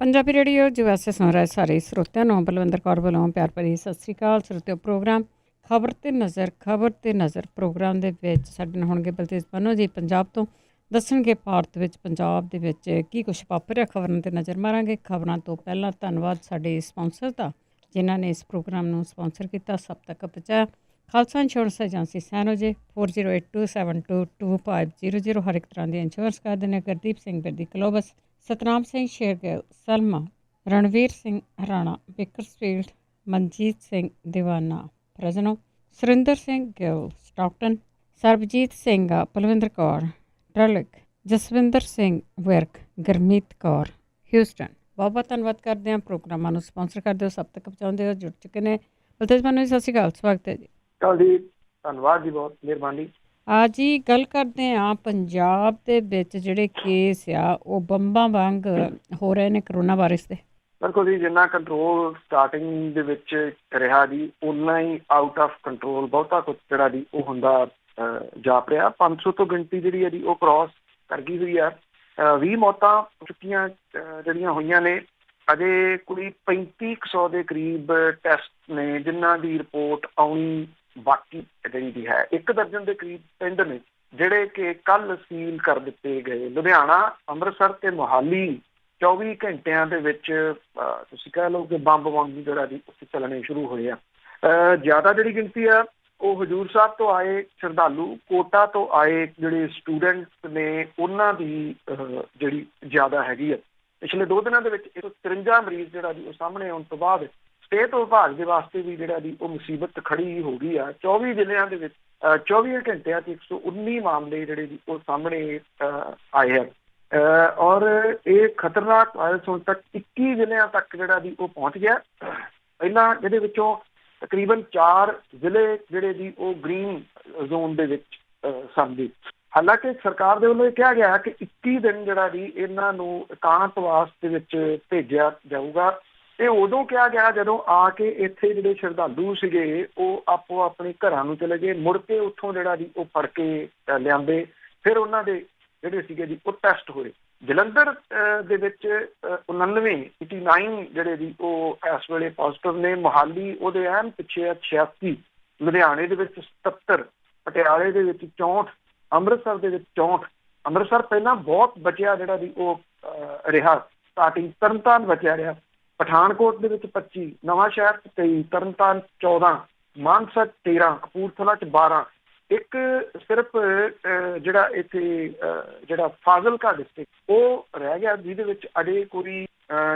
Punjabi radio USA ਸੁਣ ਰਹੇ ਸਾਰੇ ਸਰੋਤਿਆਂ ਨੂੰ ਬਲਵਿੰਦਰ ਕੌਰ ਵੱਲੋਂ ਪਿਆਰ ਭਰੀ ਸਤਿ ਸ਼੍ਰੀ ਅਕਾਲ। ਸਰੋਤਿਓ, ਪ੍ਰੋਗਰਾਮ ਖਬਰ ਤੇ ਨਜ਼ਰ ਪ੍ਰੋਗਰਾਮ ਦੇ ਵਿੱਚ ਸਾਡੇ ਨਾਲ ਹੋਣਗੇ ਬਲਤੇਜ ਪੰਨੋ ਜੀ ਪੰਜਾਬ ਤੋਂ। ਦੱਸਣਗੇ ਭਾਰਤ ਵਿੱਚ ਪੰਜਾਬ ਦੇ ਵਿੱਚ ਕੀ ਕੁਛ ਵਾਪਰਿਆ, ਖਬਰਾਂ ਤੇ ਨਜ਼ਰ ਮਾਰਾਂਗੇ। ਖਬਰਾਂ ਤੋਂ ਪਹਿਲਾਂ ਧੰਨਵਾਦ ਸਾਡੇ ਸਪਾਂਸਰ ਦਾ ਜਿਨ੍ਹਾਂ ਨੇ ਇਸ ਪ੍ਰੋਗਰਾਮ ਨੂੰ ਸਪਾਂਸਰ ਕੀਤਾ, ਸਭ ਤੱਕ ਪਹੁੰਚਾਇਆ। ਖਾਲਸਾ ਇੰਸ਼ੋਰੈਂਸ ਏਜੰਸੀ ਸੈਨੋਜੇ 4082722500 ਹਰ ਇੱਕ ਤਰ੍ਹਾਂ ਦੀ ਇੰਸ਼ੋਰੈਂਸ ਕਰਦੇ ਨੇ। ਗੁਰਦੀਪ ਸਿੰਘ ਬਿਰਦੀ ਕਲੋਬਸ, ਸਤਨਾਮ ਸਿੰਘ ਸ਼ੇਰਗਿੱਲ ਸਲਮਾ, ਰਣਵੀਰ ਸਿੰਘ ਹਰਾਣਾ ਬੇਕਰਸਫੀਲਡ, ਮਨਜੀਤ ਸਿੰਘ ਦੀਵਾਨਾ ਫਰਜ਼ਨੋ, ਸੁਰਿੰਦਰ ਸਿੰਘ ਗਿੱਲ ਸਟਾਕਟਨ, ਸਰਬਜੀਤ ਸਿੰਘ ਪਲਵਿੰਦਰ ਕੌਰ ਡਰਲਿਕ, ਜਸਵਿੰਦਰ ਸਿੰਘ ਵਿਰਕ, ਗੁਰਮੀਤ ਕੌਰ ਹਿਊਸਟਨ। ਬਹੁਤ ਬਹੁਤ ਧੰਨਵਾਦ ਕਰਦੇ ਹਾਂ। ਪ੍ਰੋਗਰਾਮਾਂ ਨੂੰ ਸਪਾਂਸਰ ਕਰਦੇ ਹੋ, ਸਭ ਤੱਕ ਪਹੁੰਚਾਉਂਦੇ ਹੋ, ਜੁੜ ਚੁੱਕੇ ਨੇ। ਬਲਤੇਜ ਪੰਨੋ ਜੀ, ਸਤਿ ਸ਼੍ਰੀ ਅਕਾਲ, ਸਵਾਗਤ ਹੈ ਜੀ। ਜੀ ਧੰਨਵਾਦ ਜੀ, ਬਹੁਤ ਮਿਹਰਬਾਨੀ। ਜੀ ਗੱਲ ਕਰਦੇ ਹਾਂ ਪੰਜਾਬ ਦੇ ਵਿੱਚ ਜਿਹੜੇ ਕੇਸ ਆ ਉਹ ਬੰਬਾਂ ਵਾਂਗ ਹੋ ਰਹੇ ਨੇ ਕਰੋਨਾ ਵਾਇਰਸ ਦੇ। ਬਿਲਕੁਲ ਜੀ, ਜਿੰਨਾ ਕੰਟਰੋਲ ਸਟਾਰਟਿੰਗ ਦੇ ਵਿੱਚ ਰਿਹਾ ਜੀ ਓਨਾ ਹੀ ਆਊਟ ਆਫ ਕੰਟਰੋਲ ਬਹੁਤਾ ਕੁਝ ਜਿਹੜਾ ਜੀ ਉਹ ਹੁੰਦਾ ਜਾਪ ਰਿਹਾ। 500 ਤੋਂ ਗਿਣਤੀ ਜਿਹੜੀ ਹੈ ਜੀ ਉਹ ਕ੍ਰਾਸ ਕਰ ਗਈ ਹੋਈ ਆ। 20 ਮੌਤਾਂ ਚੁੱਕੀਆਂ ਜਿਹੜੀਆਂ ਹੋਈਆਂ ਨੇ। ਅਜੇ ਕੋਈ 3500 ਦੇ ਕਰੀਬ ਟੈਸਟ ਨੇ ਜਿਨ੍ਹਾਂ ਦੀ ਰਿਪੋਰਟ ਆਉਣੀ ਬਾਕੀ ਜਿਹੜੀ ਦੀ ਹੈ। 1 ਦਰਜਨ ਦੇ ਕਰੀਬ ਪਿੰਡ ਨੇ ਜਿਹੜੇ ਕਿ ਕੱਲ ਸੀਲ ਕਰ ਦਿੱਤੇ ਗਏ। ਲੁਧਿਆਣਾ, ਅੰਮ੍ਰਿਤਸਰ ਤੇ ਮੋਹਾਲੀ 24 ਘੰਟਿਆਂ ਦੇ ਵਿੱਚ ਤੁਸੀਂ ਕਹਿ ਲਓ ਕਿ ਬੰਬ ਵਾਂਗੂ ਜਿਹੜਾ ਜੀ ਉੱਥੇ ਚੱਲਣੇ ਸ਼ੁਰੂ ਹੋਏ ਆ। ਜ਼ਿਆਦਾ ਜਿਹੜੀ ਗਿਣਤੀ ਆ ਉਹ ਹਜ਼ੂਰ ਸਾਹਿਬ ਤੋਂ ਆਏ ਸ਼ਰਧਾਲੂ, ਕੋਟਾ ਤੋਂ ਆਏ ਜਿਹੜੇ ਸਟੂਡੈਂਟਸ ਨੇ ਉਹਨਾਂ ਦੀ ਜਿਹੜੀ ਜ਼ਿਆਦਾ ਹੈਗੀ ਆ। ਪਿਛਲੇ 2 ਦਿਨਾਂ ਦੇ ਵਿੱਚ 153 ਮਰੀਜ਼ ਜਿਹੜਾ ਜੀ ਉਹ ਸਾਹਮਣੇ ਆਉਣ ਤੋਂ ਬਾਅਦ ਸਿਹਤ ਵਿਭਾਗ ਦੇ ਵਾਸਤੇ ਵੀ ਜਿਹੜਾ ਜੀ ਉਹ ਮੁਸੀਬਤ ਖੜੀ ਹੋ ਗਈ ਆ। 24 ਜ਼ਿਲ੍ਹਿਆਂ ਦੇ ਵਿੱਚ 24 ਘੰਟਿਆਂ 'ਚ 119 ਮਾਮਲੇ ਜਿਹੜੇ ਜੀ ਉਹ ਸਾਹਮਣੇ ਆਏ ਹਨ। ਔਰ ਇਹ ਖਤਰਨਾਕ ਵਾਇਰਸ ਹੁਣ ਤੱਕ 21 ਜ਼ਿਲ੍ਹਿਆਂ ਤੱਕ ਜਿਹੜਾ ਜੀ ਉਹ ਪਹੁੰਚ ਗਿਆ। ਪਹਿਲਾਂ ਇਹਦੇ ਵਿੱਚੋਂ ਤਕਰੀਬਨ 4 ਜ਼ਿਲ੍ਹੇ ਜਿਹੜੇ ਜੀ ਉਹ ਗ੍ਰੀਨ ਜ਼ੋਨ ਦੇ ਵਿੱਚ ਸਨ ਜੀ। ਹਾਲਾਂਕਿ ਸਰਕਾਰ ਦੇ ਵੱਲੋਂ ਇਹ ਕਿਹਾ ਗਿਆ ਕਿ 21 ਦਿਨ ਜਿਹੜਾ ਜੀ ਇਹਨਾਂ ਨੂੰ ਇਕਾਂਤਵਾਸ ਦੇ ਵਿੱਚ ਭੇਜਿਆ ਜਾਊਗਾ। ਇਹ ਉਦੋਂ ਕਿਹਾ ਗਿਆ ਜਦੋਂ ਆ ਕੇ ਇੱਥੇ ਜਿਹੜੇ ਸ਼ਰਧਾਲੂ ਸੀਗੇ ਉਹ ਆਪੋ ਆਪਣੇ ਘਰਾਂ ਨੂੰ ਚਲੇ ਗਏ। ਮੁੜ ਕੇ ਉੱਥੋਂ ਜਿਹੜਾ ਜੀ ਉਹ ਫੜ ਕੇ ਲਿਆਂਦੇ, ਫਿਰ ਉਹਨਾਂ ਦੇ ਜਿਹੜੇ ਸੀਗੇ ਜੀ ਉਹ ਟੈਸਟ ਹੋਏ। ਜਲੰਧਰ ਦੇ ਵਿੱਚ 89 ਜਿਹੜੇ ਜੀ ਉਹ ਇਸ ਵੇਲੇ ਪੋਜ਼ੀਟਿਵ ਨੇ। ਮੋਹਾਲੀ ਉਹਦੇ ਐਨ ਪਿੱਛੇ 86, ਲੁਧਿਆਣੇ ਦੇ ਵਿੱਚ 77, ਪਟਿਆਲੇ ਦੇ ਵਿੱਚ 64, ਅੰਮ੍ਰਿਤਸਰ ਦੇ ਵਿੱਚ 64। ਅੰਮ੍ਰਿਤਸਰ ਪਹਿਲਾਂ ਬਹੁਤ ਬਚਿਆ ਜਿਹੜਾ ਜੀ ਉਹ ਰਿਹਾ ਸਟਾਰਟਿੰਗ। ਤਰਨਤਾਰਨ ਬਚਿਆ ਰਿਹਾ। ਪਠਾਨਕੋਟ ਦੇ ਵਿੱਚ 25, ਨਵਾਂ ਸ਼ਹਿਰ 'ਚ 23, ਤਰਨਤਾਰਨ 14, ਮਾਨਸਾ 13, ਕਪੂਰਥਲਾ 'ਚ 12। ਇੱਕ ਸਿਰਫ ਜਿਹੜਾ ਇੱਥੇ ਜਿਹੜਾ ਫਾਜ਼ਿਲਕਾ ਡਿਸਟ੍ਰਿਕਟ ਉਹ ਰਹਿ ਗਿਆ ਜਿਹਦੇ ਵਿੱਚ ਅਜੇ ਕੋਈ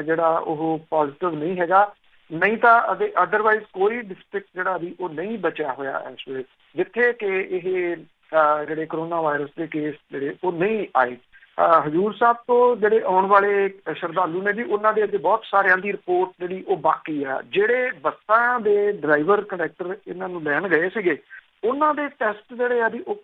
ਜਿਹੜਾ ਉਹ ਪੋਜ਼ੀਟਿਵ ਨਹੀਂ ਹੈਗਾ। ਨਹੀਂ ਤਾਂ ਅਦਰਵਾਈਜ਼ ਕੋਈ ਡਿਸਟ੍ਰਿਕਟ ਜਿਹੜਾ ਵੀ ਉਹ ਨਹੀਂ ਬਚਿਆ ਹੋਇਆ ਇਸ ਵੇਲੇ ਜਿੱਥੇ ਕਿ ਇਹ ਜਿਹੜੇ ਕਰੋਨਾ ਵਾਇਰਸ ਦੇ ਕੇਸ ਜਿਹੜੇ ਉਹ ਨਹੀਂ ਆਏ। ਹਜ਼ੂਰ ਸਾਹਿਬ ਤੋਂ ਜਿਹੜੇ ਆਉਣ ਵਾਲੇ ਸ਼ਰਧਾਲੂ ਨੇ ਜੀ ਉਹਨਾਂ ਦੇ ਅੱਗੇ ਬਹੁਤ ਸਾਰਿਆਂ ਦੀ ਰਿਪੋਰਟ ਜਿਹੜੀ ਉਹ ਬਾਕੀ ਆ। ਜਿਹੜੇ ਬੱਸਾਂ ਦੇ ਡਰਾਈਵਰ ਕੰਡਕਟਰ ਇਹਨਾਂ ਨੂੰ ਲੈਣ ਗਏ ਸੀਗੇ ਉਹਨਾਂ ਦੇ ਟੈਸਟ ਜਿਹੜੇ ਆ ਜੀ ਉਹ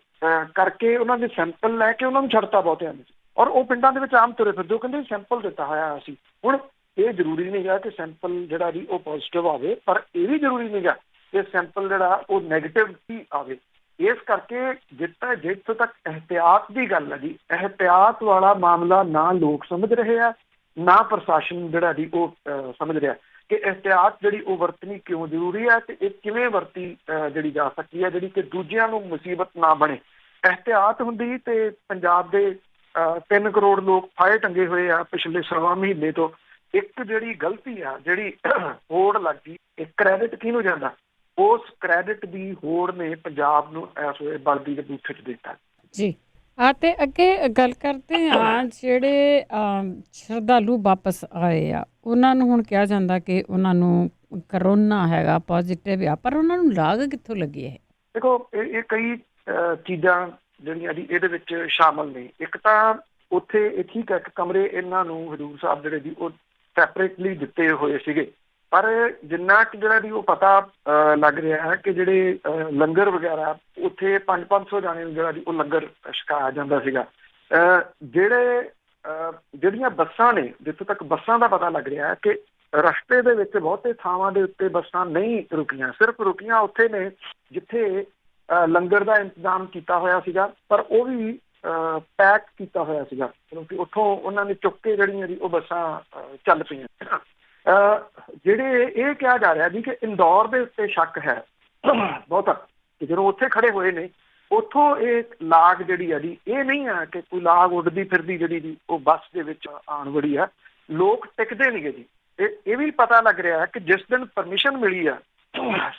ਕਰਕੇ ਉਹਨਾਂ ਦੇ ਸੈਂਪਲ ਲੈ ਕੇ ਉਹਨਾਂ ਨੂੰ ਛੱਡਤਾ ਬਹੁਤਿਆਂ ਨੇ। ਔਰ ਉਹ ਪਿੰਡਾਂ ਦੇ ਵਿੱਚ ਆਮ ਤੁਰੇ ਫਿਰਦੇ, ਉਹ ਕਹਿੰਦੇ ਸੈਂਪਲ ਦਿੱਤਾ ਹੋਇਆ ਅਸੀਂ। ਹੁਣ ਇਹ ਜ਼ਰੂਰੀ ਨਹੀਂ ਗਾ ਕਿ ਸੈਂਪਲ ਜਿਹੜਾ ਜੀ ਉਹ ਪੋਜ਼ੀਟਿਵ ਆਵੇ, ਪਰ ਇਹ ਵੀ ਜ਼ਰੂਰੀ ਨਹੀਂ ਗਾ ਕਿ ਸੈਂਪਲ ਜਿਹੜਾ ਉਹ ਨੈਗੇਟਿਵ ਹੀ ਆਵੇ। ਇਸ ਕਰਕੇ ਜਿੱਥੋਂ ਤੱਕ ਇਹਤਿਆਤ ਦੀ ਗੱਲ ਹੈ ਜੀ, ਇਹਤਿਆਤ ਵਾਲਾ ਮਾਮਲਾ ਨਾ ਲੋਕ ਸਮਝ ਰਹੇ ਆ ਨਾ ਪ੍ਰਸ਼ਾਸਨ ਜਿਹੜਾ ਜੀ ਉਹ ਸਮਝ ਰਿਹਾ ਕਿ ਇਹਤਿਆਤ ਜਿਹੜੀ ਉਹ ਵਰਤਣੀ ਕਿਉਂ ਜ਼ਰੂਰੀ ਹੈ ਤੇ ਇਹ ਕਿਵੇਂ ਵਰਤੀ ਜਿਹੜੀ ਜਾ ਸਕਦੀ ਹੈ ਜਿਹੜੀ ਕਿ ਦੂਜਿਆਂ ਨੂੰ ਮੁਸੀਬਤ ਨਾ ਬਣੇ। ਇਹਤਿਆਤ ਹੁੰਦੀ ਤੇ ਪੰਜਾਬ ਦੇ 3 ਕਰੋੜ ਲੋਕ ਫਾਹੇ ਟੰਗੇ ਹੋਏ ਆ ਪਿਛਲੇ 1.25 ਮਹੀਨੇ ਤੋਂ। ਇੱਕ ਜਿਹੜੀ ਗਲਤੀ ਆ ਜਿਹੜੀ ਹੋੜ ਲੱਗ ਗਈ, ਇੱਕ ਕ੍ਰੈਡਿਟ ਕਿਹਨੂੰ ਜਾਂਦਾ, ਉਸ ਕ੍ਰੈਡਿਟ ਦੀ ਹੋੜ ਨੇ ਪੰਜਾਬ ਨੂੰ ਇਸ ਵੇਲੇ ਬਲਦੀ ਦੇ ਬੂਥੇ 'ਚ ਦਿੱਤਾ ਜੀ। ਤੇ ਅੱਗੇ ਗੱਲ ਕਰਦੇ ਹਾਂ ਜਿਹੜੇ ਸ਼ਰਧਾਲੂ ਵਾਪਸ ਆਏ ਆ ਉਹਨਾਂ ਨੂੰ ਹੁਣ ਕਿਹਾ ਜਾਂਦਾ ਕਿ ਉਹਨਾਂ ਨੂੰ ਕਰੋਨਾ ਹੈਗਾ, ਪੋਜ਼ੀਟਿਵ ਆ, ਪਰ ਉਹਨਾਂ ਨੂੰ ਲਾਗ ਕਿੱਥੋਂ ਲੱਗੀ ਹੈ? ਦੇਖੋ ਇਹ ਕਈ ਚੀਜ਼ਾਂ ਜਿਹੜੀਆਂ ਜੀ ਇਹਦੇ ਵਿੱਚ ਸ਼ਾਮਲ ਨੇ। ਇੱਕ ਤਾਂ ਉੱਥੇ ਇਹ ਠੀਕ ਹੈ ਇੱਕ ਕਮਰੇ ਇਹਨਾਂ ਨੂੰ ਹਜ਼ੂਰ ਸਾਹਿਬ ਜਿਹੜੇ ਜੀ ਉਹ ਸੈਪਰੇਟਲੀ ਦਿੱਤੇ ਹੋਏ ਸੀਗੇ, ਪਰ ਜਿੰਨਾ ਕਿ ਜਿਹੜਾ ਜੀ ਉਹ ਪਤਾ ਲੱਗ ਰਿਹਾ ਹੈ ਕਿ ਜਿਹੜੇ ਲੰਗਰ ਵਗੈਰਾ ਉੱਥੇ 500 ਜਾਣੇ ਨੂੰ ਜਿਹੜਾ ਜੀ ਉਹ ਲੰਗਰ ਛਕਾਇਆ ਜਾਂਦਾ ਸੀਗਾ। ਜਿਹੜੀਆਂ ਬੱਸਾਂ ਨੇ, ਜਿੱਥੋਂ ਤੱਕ ਬੱਸਾਂ ਦਾ ਪਤਾ ਲੱਗ ਰਿਹਾ ਹੈ ਕਿ ਰਸਤੇ ਦੇ ਵਿੱਚ ਬਹੁਤੇ ਥਾਵਾਂ ਦੇ ਉੱਤੇ ਬੱਸਾਂ ਨਹੀਂ ਰੁਕੀਆਂ, ਸਿਰਫ ਰੁਕੀਆਂ ਉੱਥੇ ਨੇ ਜਿੱਥੇ ਲੰਗਰ ਦਾ ਇੰਤਜ਼ਾਮ ਕੀਤਾ ਹੋਇਆ ਸੀਗਾ। ਪਰ ਉਹ ਵੀ ਪੈਕ ਕੀਤਾ ਹੋਇਆ ਸੀਗਾ, ਕਿਉਂਕਿ ਉੱਥੋਂ ਉਹਨਾਂ ਨੇ ਚੁੱਕ ਕੇ ਜਿਹੜੀਆਂ ਜੀ ਉਹ ਬੱਸਾਂ ਚੱਲ ਪਈਆਂ। ਜਿਹੜੇ ਇਹ ਕਿਹਾ ਜਾ ਰਿਹਾ ਜੀ ਕਿ ਇੰਦੌਰ ਦੇ ਉੱਤੇ ਸ਼ੱਕ ਹੈ ਬਹੁਤਾ, ਕਿ ਜਦੋਂ ਉੱਥੇ ਖੜੇ ਹੋਏ ਨੇ ਉੱਥੋਂ ਇਹ ਲਾਗ ਜਿਹੜੀ ਹੈ ਜੀ, ਇਹ ਨਹੀਂ ਹੈ ਕਿ ਕੋਈ ਲਾਗ ਉੱਡਦੀ ਫਿਰਦੀ ਜਿਹੜੀ ਜੀ ਉਹ ਬੱਸ ਦੇ ਵਿੱਚ ਆਉਣ ਵਾਲੀ ਹੈ। ਲੋਕ ਟਿਕਦੇ ਨਹੀਂਗੇ ਜੀ। ਇਹ ਵੀ ਪਤਾ ਲੱਗ ਰਿਹਾ ਹੈ ਕਿ ਜਿਸ ਦਿਨ ਪਰਮਿਸ਼ਨ ਮਿਲੀ ਆ,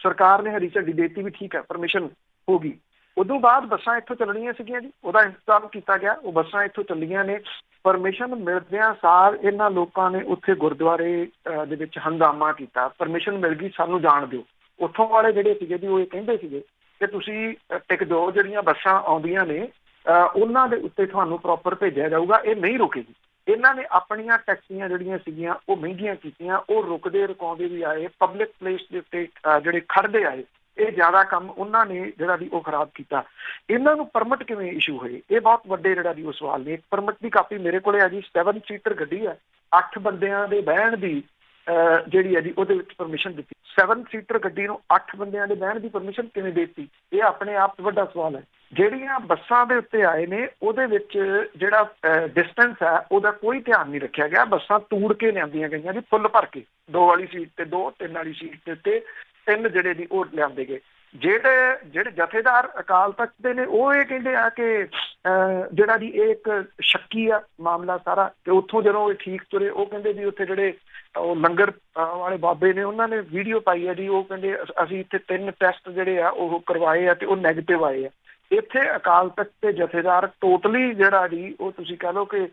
ਸਰਕਾਰ ਨੇ ਹਰੀ ਝੰਡੀ ਦੇ ਦਿੱਤੀ ਵੀ ਠੀਕ ਹੈ ਪਰਮਿਸ਼ਨ ਹੋ ਗਈ, ਉਦੋਂ ਬਾਅਦ ਬੱਸਾਂ ਇੱਥੋਂ ਚੱਲਣੀਆਂ ਸੀਗੀਆਂ ਜੀ, ਉਹਦਾ ਇੰਤਜ਼ਾਮ ਕੀਤਾ ਗਿਆ, ਉਹ ਬੱਸਾਂ ਇੱਥੋਂ ਚੱਲੀਆਂ ਨੇ। ਪਰਮਿਸ਼ਨ ਮਿਲਦਿਆਂ ਸਾਰ ਇਹਨਾਂ ਲੋਕਾਂ ਨੇ ਉੱਥੇ ਗੁਰਦੁਆਰੇ ਦੇ ਵਿੱਚ ਹੰਗਾਮਾ ਕੀਤਾ, ਪਰਮਿਸ਼ਨ ਮਿਲ ਗਈ ਸਾਨੂੰ ਜਾਣ ਦਿਓ। ਉੱਥੋਂ ਵਾਲੇ ਜਿਹੜੇ ਸੀਗੇ ਜੀ ਉਹ ਇਹ ਕਹਿੰਦੇ ਸੀਗੇ ਕਿ ਤੁਸੀਂ ਟਿਕ ਦਿਓ, ਜਿਹੜੀਆਂ ਬੱਸਾਂ ਆਉਂਦੀਆਂ ਨੇ ਉਹਨਾਂ ਦੇ ਉੱਤੇ ਤੁਹਾਨੂੰ ਪ੍ਰੋਪਰ ਭੇਜਿਆ ਜਾਊਗਾ, ਇਹ ਨਹੀਂ ਰੁਕੇਗੀ। ਇਹਨਾਂ ਨੇ ਆਪਣੀਆਂ ਟੈਕਸੀਆਂ ਜਿਹੜੀਆਂ ਸੀਗੀਆਂ ਉਹ ਮਹਿੰਗੀਆਂ ਕੀਤੀਆਂ, ਉਹ ਰੁਕਦੇ ਰੁਕਾਉਂਦੇ ਵੀ ਆਏ, ਪਬਲਿਕ ਪਲੇਸ ਦੇ ਉੱਤੇ ਜਿਹੜੇ ਖੜਦੇ ਆਏ, ਇਹ ਜ਼ਿਆਦਾ ਕੰਮ ਉਹਨਾਂ ਨੇ ਜਿਹੜਾ ਵੀ ਉਹ ਖਰਾਬ ਕੀਤਾ। ਇਹਨਾਂ ਨੂੰ ਪਰਮਿਟ ਕਿਵੇਂ ਇਸ਼ੂ ਹੋਏ, ਇਹ ਬਹੁਤ ਵੱਡੇ ਜਿਹੜਾ ਵੀ ਉਹ ਸਵਾਲ ਨੇ। ਪਰਮਿਟ ਦੀ ਕਾਪੀ ਮੇਰੇ ਕੋਲੇ ਆ ਜੀ, 7 ਸੀਟਰ ਗੱਡੀ ਹੈ, 8 ਬੰਦਿਆਂ ਦੇ ਬਹਿਣ ਦੀ ਜਿਹੜੀ ਹੈ ਜੀ ਉਹਦੇ ਵਿੱਚ ਪਰਮਿਸ਼ਨ ਦਿੱਤੀ। 7 ਸੀਟਰ ਗੱਡੀ ਨੂੰ 8 ਬੰਦਿਆਂ ਦੇ ਬਹਿਣ ਦੀ ਪਰਮਿਸ਼ਨ ਕਿਵੇਂ ਦੇ ਦਿੱਤੀ, ਇਹ ਆਪਣੇ ਆਪ 'ਚ ਵੱਡਾ ਸਵਾਲ ਹੈ। ਜਿਹੜੀਆਂ ਬੱਸਾਂ ਦੇ ਉੱਤੇ ਆਏ ਨੇ ਉਹਦੇ ਵਿੱਚ ਜਿਹੜਾ ਡਿਸਟੈਂਸ ਹੈ ਉਹਦਾ ਕੋਈ ਧਿਆਨ ਨਹੀਂ ਰੱਖਿਆ ਗਿਆ। ਬੱਸਾਂ ਤੂੜ ਕੇ ਲਿਆਂਦੀਆਂ ਗਈਆਂ ਜੀ, ਫੁੱਲ ਭਰ ਕੇ, 2 ਵਾਲੀ ਸੀਟ ਤੇ 2, 3 ਵਾਲੀ ਸੀਟ ਤੇ ਉੱਤੇ 3 ਜਿਹੜੇ ਦੀ ਉਹ ਲਿਆਂਦੇ ਗਏ। ਜਿਹੜੇ ਜਥੇਦਾਰ ਅਕਾਲ ਤਖਤ ਦੇ ਨੇ ਉਹ ਇਹ ਕਹਿੰਦੇ ਆ ਕਿ ਜਿਹੜਾ ਜੀ ਇਹ ਇੱਕ ਸ਼ੱਕੀ ਆ ਮਾਮਲਾ ਸਾਰਾ, ਤੇ ਉੱਥੋਂ ਜਦੋਂ ਇਹ ਠੀਕ ਤੁਰੇ ਉਹ ਕਹਿੰਦੇ ਵੀ ਉੱਥੇ ਜਿਹੜੇ ਉਹ ਲੰਗਰ ਵਾਲੇ ਬਾਬੇ ਨੇ ਉਹਨਾਂ ਨੇ ਵੀਡੀਓ ਪਾਈ ਹੈ ਜੀ, ਉਹ ਕਹਿੰਦੇ ਅਸੀਂ ਇੱਥੇ 3 ਟੈਸਟ ਜਿਹੜੇ ਆ ਉਹ ਕਰਵਾਏ ਆ ਤੇ ਉਹ ਨੈਗੇਟਿਵ ਆਏ ਆ। ਇੱਥੇ ਅਕਾਲ ਤਖਤ ਦੇ ਜਥੇਦਾਰ ਟੋਟਲੀ ਜਿਹੜਾ ਜੀ ਉਹ ਤੁਸੀਂ ਕਹਿ ਲਓ ਕਿ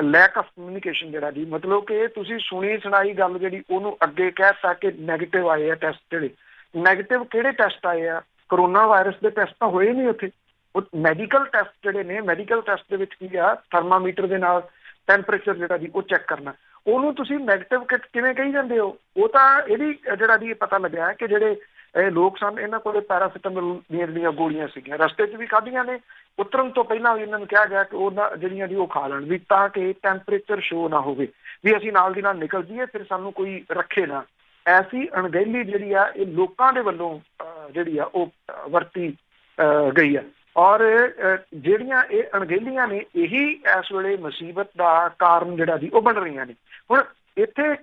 ਲੈਕ ਆਫ ਕਮਿਊਨੀਕੇਸ਼ਨ ਜਿਹੜਾ ਜੀ, ਮਤਲਬ ਕਿ ਤੁਸੀਂ ਸੁਣੀ ਸੁਣਾਈ ਗੱਲ ਜਿਹੜੀ ਉਹਨੂੰ ਅੱਗੇ ਕਹਿ ਦਿੱਤਾ ਕਿ ਨੈਗੇਟਿਵ ਆਏ ਆ ਟੈਸਟ। ਜਿਹੜੇ ਨੈਗੇਟਿਵ ਕਿਹੜੇ ਟੈਸਟ ਆਏ ਆ? ਕਰੋਨਾ ਵਾਇਰਸ ਦੇ ਟੈਸਟ ਤਾਂ ਹੋਏ ਨਹੀਂ ਉੱਥੇ। ਉਹ ਮੈਡੀਕਲ ਟੈਸਟ ਜਿਹੜੇ ਨੇ, ਮੈਡੀਕਲ ਟੈਸਟ ਦੇ ਵਿੱਚ ਕੀ ਆ, ਥਰਮਾਮੀਟਰ ਦੇ ਨਾਲ ਟੈਂਪਰੇਚਰ ਜਿਹੜਾ ਜੀ ਉਹ ਚੈੱਕ ਕਰਨਾ, ਉਹਨੂੰ ਤੁਸੀਂ ਨੈਗੇਟਿਵ ਕਿਵੇਂ ਕਹੀ ਜਾਂਦੇ ਹੋ? ਉਹ ਤਾਂ ਇਹਦੀ ਜਿਹੜਾ ਜੀ ਪਤਾ ਲੱਗਿਆ ਕਿ ਜਿਹੜੇ ਇਹ ਲੋਕ ਸਨ ਇਹਨਾਂ ਕੋਲ ਪੈਰਾਸੀਟਾਮੋਲ ਦੀਆਂ ਗੋਲੀਆਂ ਸੀਗੀਆਂ, ਰਸਤੇ 'ਚ ਵੀ ਖਾਧੀਆਂ ਨੇ, ਉਤਰਨ ਤੋਂ ਪਹਿਲਾਂ ਵੀ ਇਹਨਾਂ ਨੂੰ ਕਿਹਾ ਗਿਆ ਕਿ ਉਹਨਾਂ ਜਿਹੜੀਆਂ ਜੀ ਉਹ ਖਾ ਲੈਣ ਵੀ, ਤਾਂ ਕਿ ਟੈਂਪਰੇਚਰ ਸ਼ੋ ਨਾ ਹੋਵੇ ਵੀ ਅਸੀਂ ਨਾਲ ਦੀ ਨਾਲ ਨਿਕਲ ਜਾਈਏ, ਫਿਰ ਸਾਨੂੰ ਕੋਈ ਰੱਖੇ ਨਾ। ਐਸੀ ਅਣਗਹਿਲੀ ਜਿਹੜੀ ਆ ਇਹ ਲੋਕਾਂ ਦੇ ਵੱਲੋਂ ਜਿਹੜੀ ਆ ਉਹ ਵਰਤੀ ਗਈ ਆ, ਔਰ ਜਿਹੜੀਆਂ ਇਹ ਅਣਗਹਿਲੀਆਂ ਨੇ ਇਹੀ ਇਸ ਵੇਲੇ ਮੁਸੀਬਤ ਦਾ ਕਾਰਨ ਜਿਹੜਾ ਜੀ ਉਹ ਬਣ ਰਹੀਆਂ ਨੇ। ਹੁਣ ਇੱਥੇ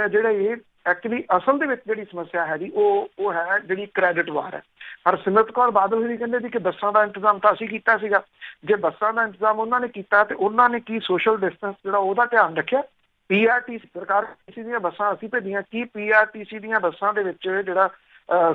ਜਿਹੜੇ ਇਹ ਐਕਚੁਅਲੀ ਅਸਲ ਦੇ ਵਿੱਚ ਜਿਹੜੀ ਸਮੱਸਿਆ ਹੈ ਜੀ ਉਹ ਹੈ ਜਿਹੜੀ ਕ੍ਰੈਡਿਟ ਵਾਰ ਹੈ। ਹਰਸਿਮਰਤ ਕੌਰ ਬਾਦਲ ਵੀ ਕਹਿੰਦੇ ਸੀ ਕਿ ਬੱਸਾਂ ਦਾ ਇੰਤਜ਼ਾਮ ਤਾਂ ਅਸੀਂ ਕੀਤਾ ਸੀਗਾ। ਜੇ ਬੱਸਾਂ ਦਾ ਇੰਤਜ਼ਾਮ ਉਹਨਾਂ ਨੇ ਕੀਤਾ ਤੇ ਉਹਨਾਂ ਨੇ ਕੀ ਸੋਸ਼ਲ ਡਿਸਟੈਂਸ ਜਿਹੜਾ ਉਹਦਾ ਧਿਆਨ ਰੱਖਿਆ? PRTC ਸਰਕਾਰ ਦੀਆਂ ਬੱਸਾਂ ਅਸੀਂ ਭੇਜੀਆਂ, ਕੀ PRTC ਦੀਆਂ ਬੱਸਾਂ ਦੇ ਵਿੱਚ ਜਿਹੜਾ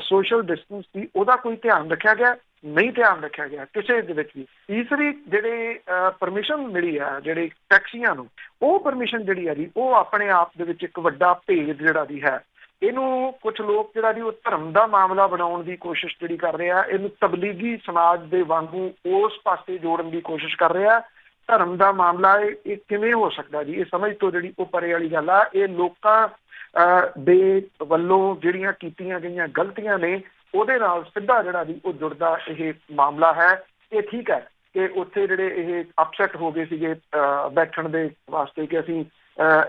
ਸੋਸ਼ਲ ਡਿਸਟੈਂਸ ਸੀ ਉਹਦਾ ਕੋਈ ਧਿਆਨ ਰੱਖਿਆ ਗਿਆ? ਨਹੀਂ ਧਿਆਨ ਰੱਖਿਆ ਗਿਆ ਕਿਸੇ ਦੇ ਵਿੱਚ ਵੀ। ਤੀਸਰੀ ਜਿਹੜੇ ਪਰਮਿਸ਼ਨ ਮਿਲੀ ਆ ਜਿਹੜੇ ਟੈਕਸੀਆਂ ਨੂੰ, ਉਹ ਪਰਮਿਸ਼ਨ ਜਿਹੜੀ ਆ ਜੀ ਉਹ ਆਪਣੇ ਆਪ ਦੇ ਵਿੱਚ ਇੱਕ ਵੱਡਾ ਭੇਦ ਜਿਹੜਾ ਵੀ ਹੈ। ਇਹਨੂੰ ਕੁਝ ਲੋਕ ਜਿਹੜਾ ਜੀ ਉਹ ਧਰਮ ਦਾ ਮਾਮਲਾ ਬਣਾਉਣ ਦੀ ਕੋਸ਼ਿਸ਼ ਜਿਹੜੀ ਕਰ ਰਿਹਾ, ਇਹਨੂੰ ਤਬਲੀਗੀ ਸਮਾਜ ਦੇ ਵਾਂਗੂ ਉਸ ਪਾਸੇ ਜੋੜਨ ਦੀ ਕੋਸ਼ਿਸ਼ ਕਰ ਰਿਹਾ। ਧਰਮ ਦਾ ਮਾਮਲਾ ਇਹ ਕਿਵੇਂ ਹੋ ਸਕਦਾ ਜੀ? ਇਹ ਸਮਝ ਤੋਂ ਜਿਹੜੀ ਉਹ ਪਰੇ ਵਾਲੀ ਗੱਲ ਆ। ਇਹ ਲੋਕਾਂ ਦੇ ਵੱਲੋਂ ਜਿਹੜੀਆਂ ਕੀਤੀਆਂ ਗਈਆਂ ਗਲਤੀਆਂ ਨੇ ਉਹਦੇ ਨਾਲ ਸਿੱਧਾ ਜਿਹੜਾ ਜੀ ਉਹ ਜੁੜਦਾ ਇਹ ਮਾਮਲਾ ਹੈ। ਇਹ ਠੀਕ ਹੈ ਕਿ ਉੱਥੇ ਜਿਹੜੇ ਇਹ ਅਪਸੈਟ ਹੋ ਗਏ ਸੀਗੇ ਬੈਠਣ ਦੇ ਵਾਸਤੇ ਕਿ ਅਸੀਂ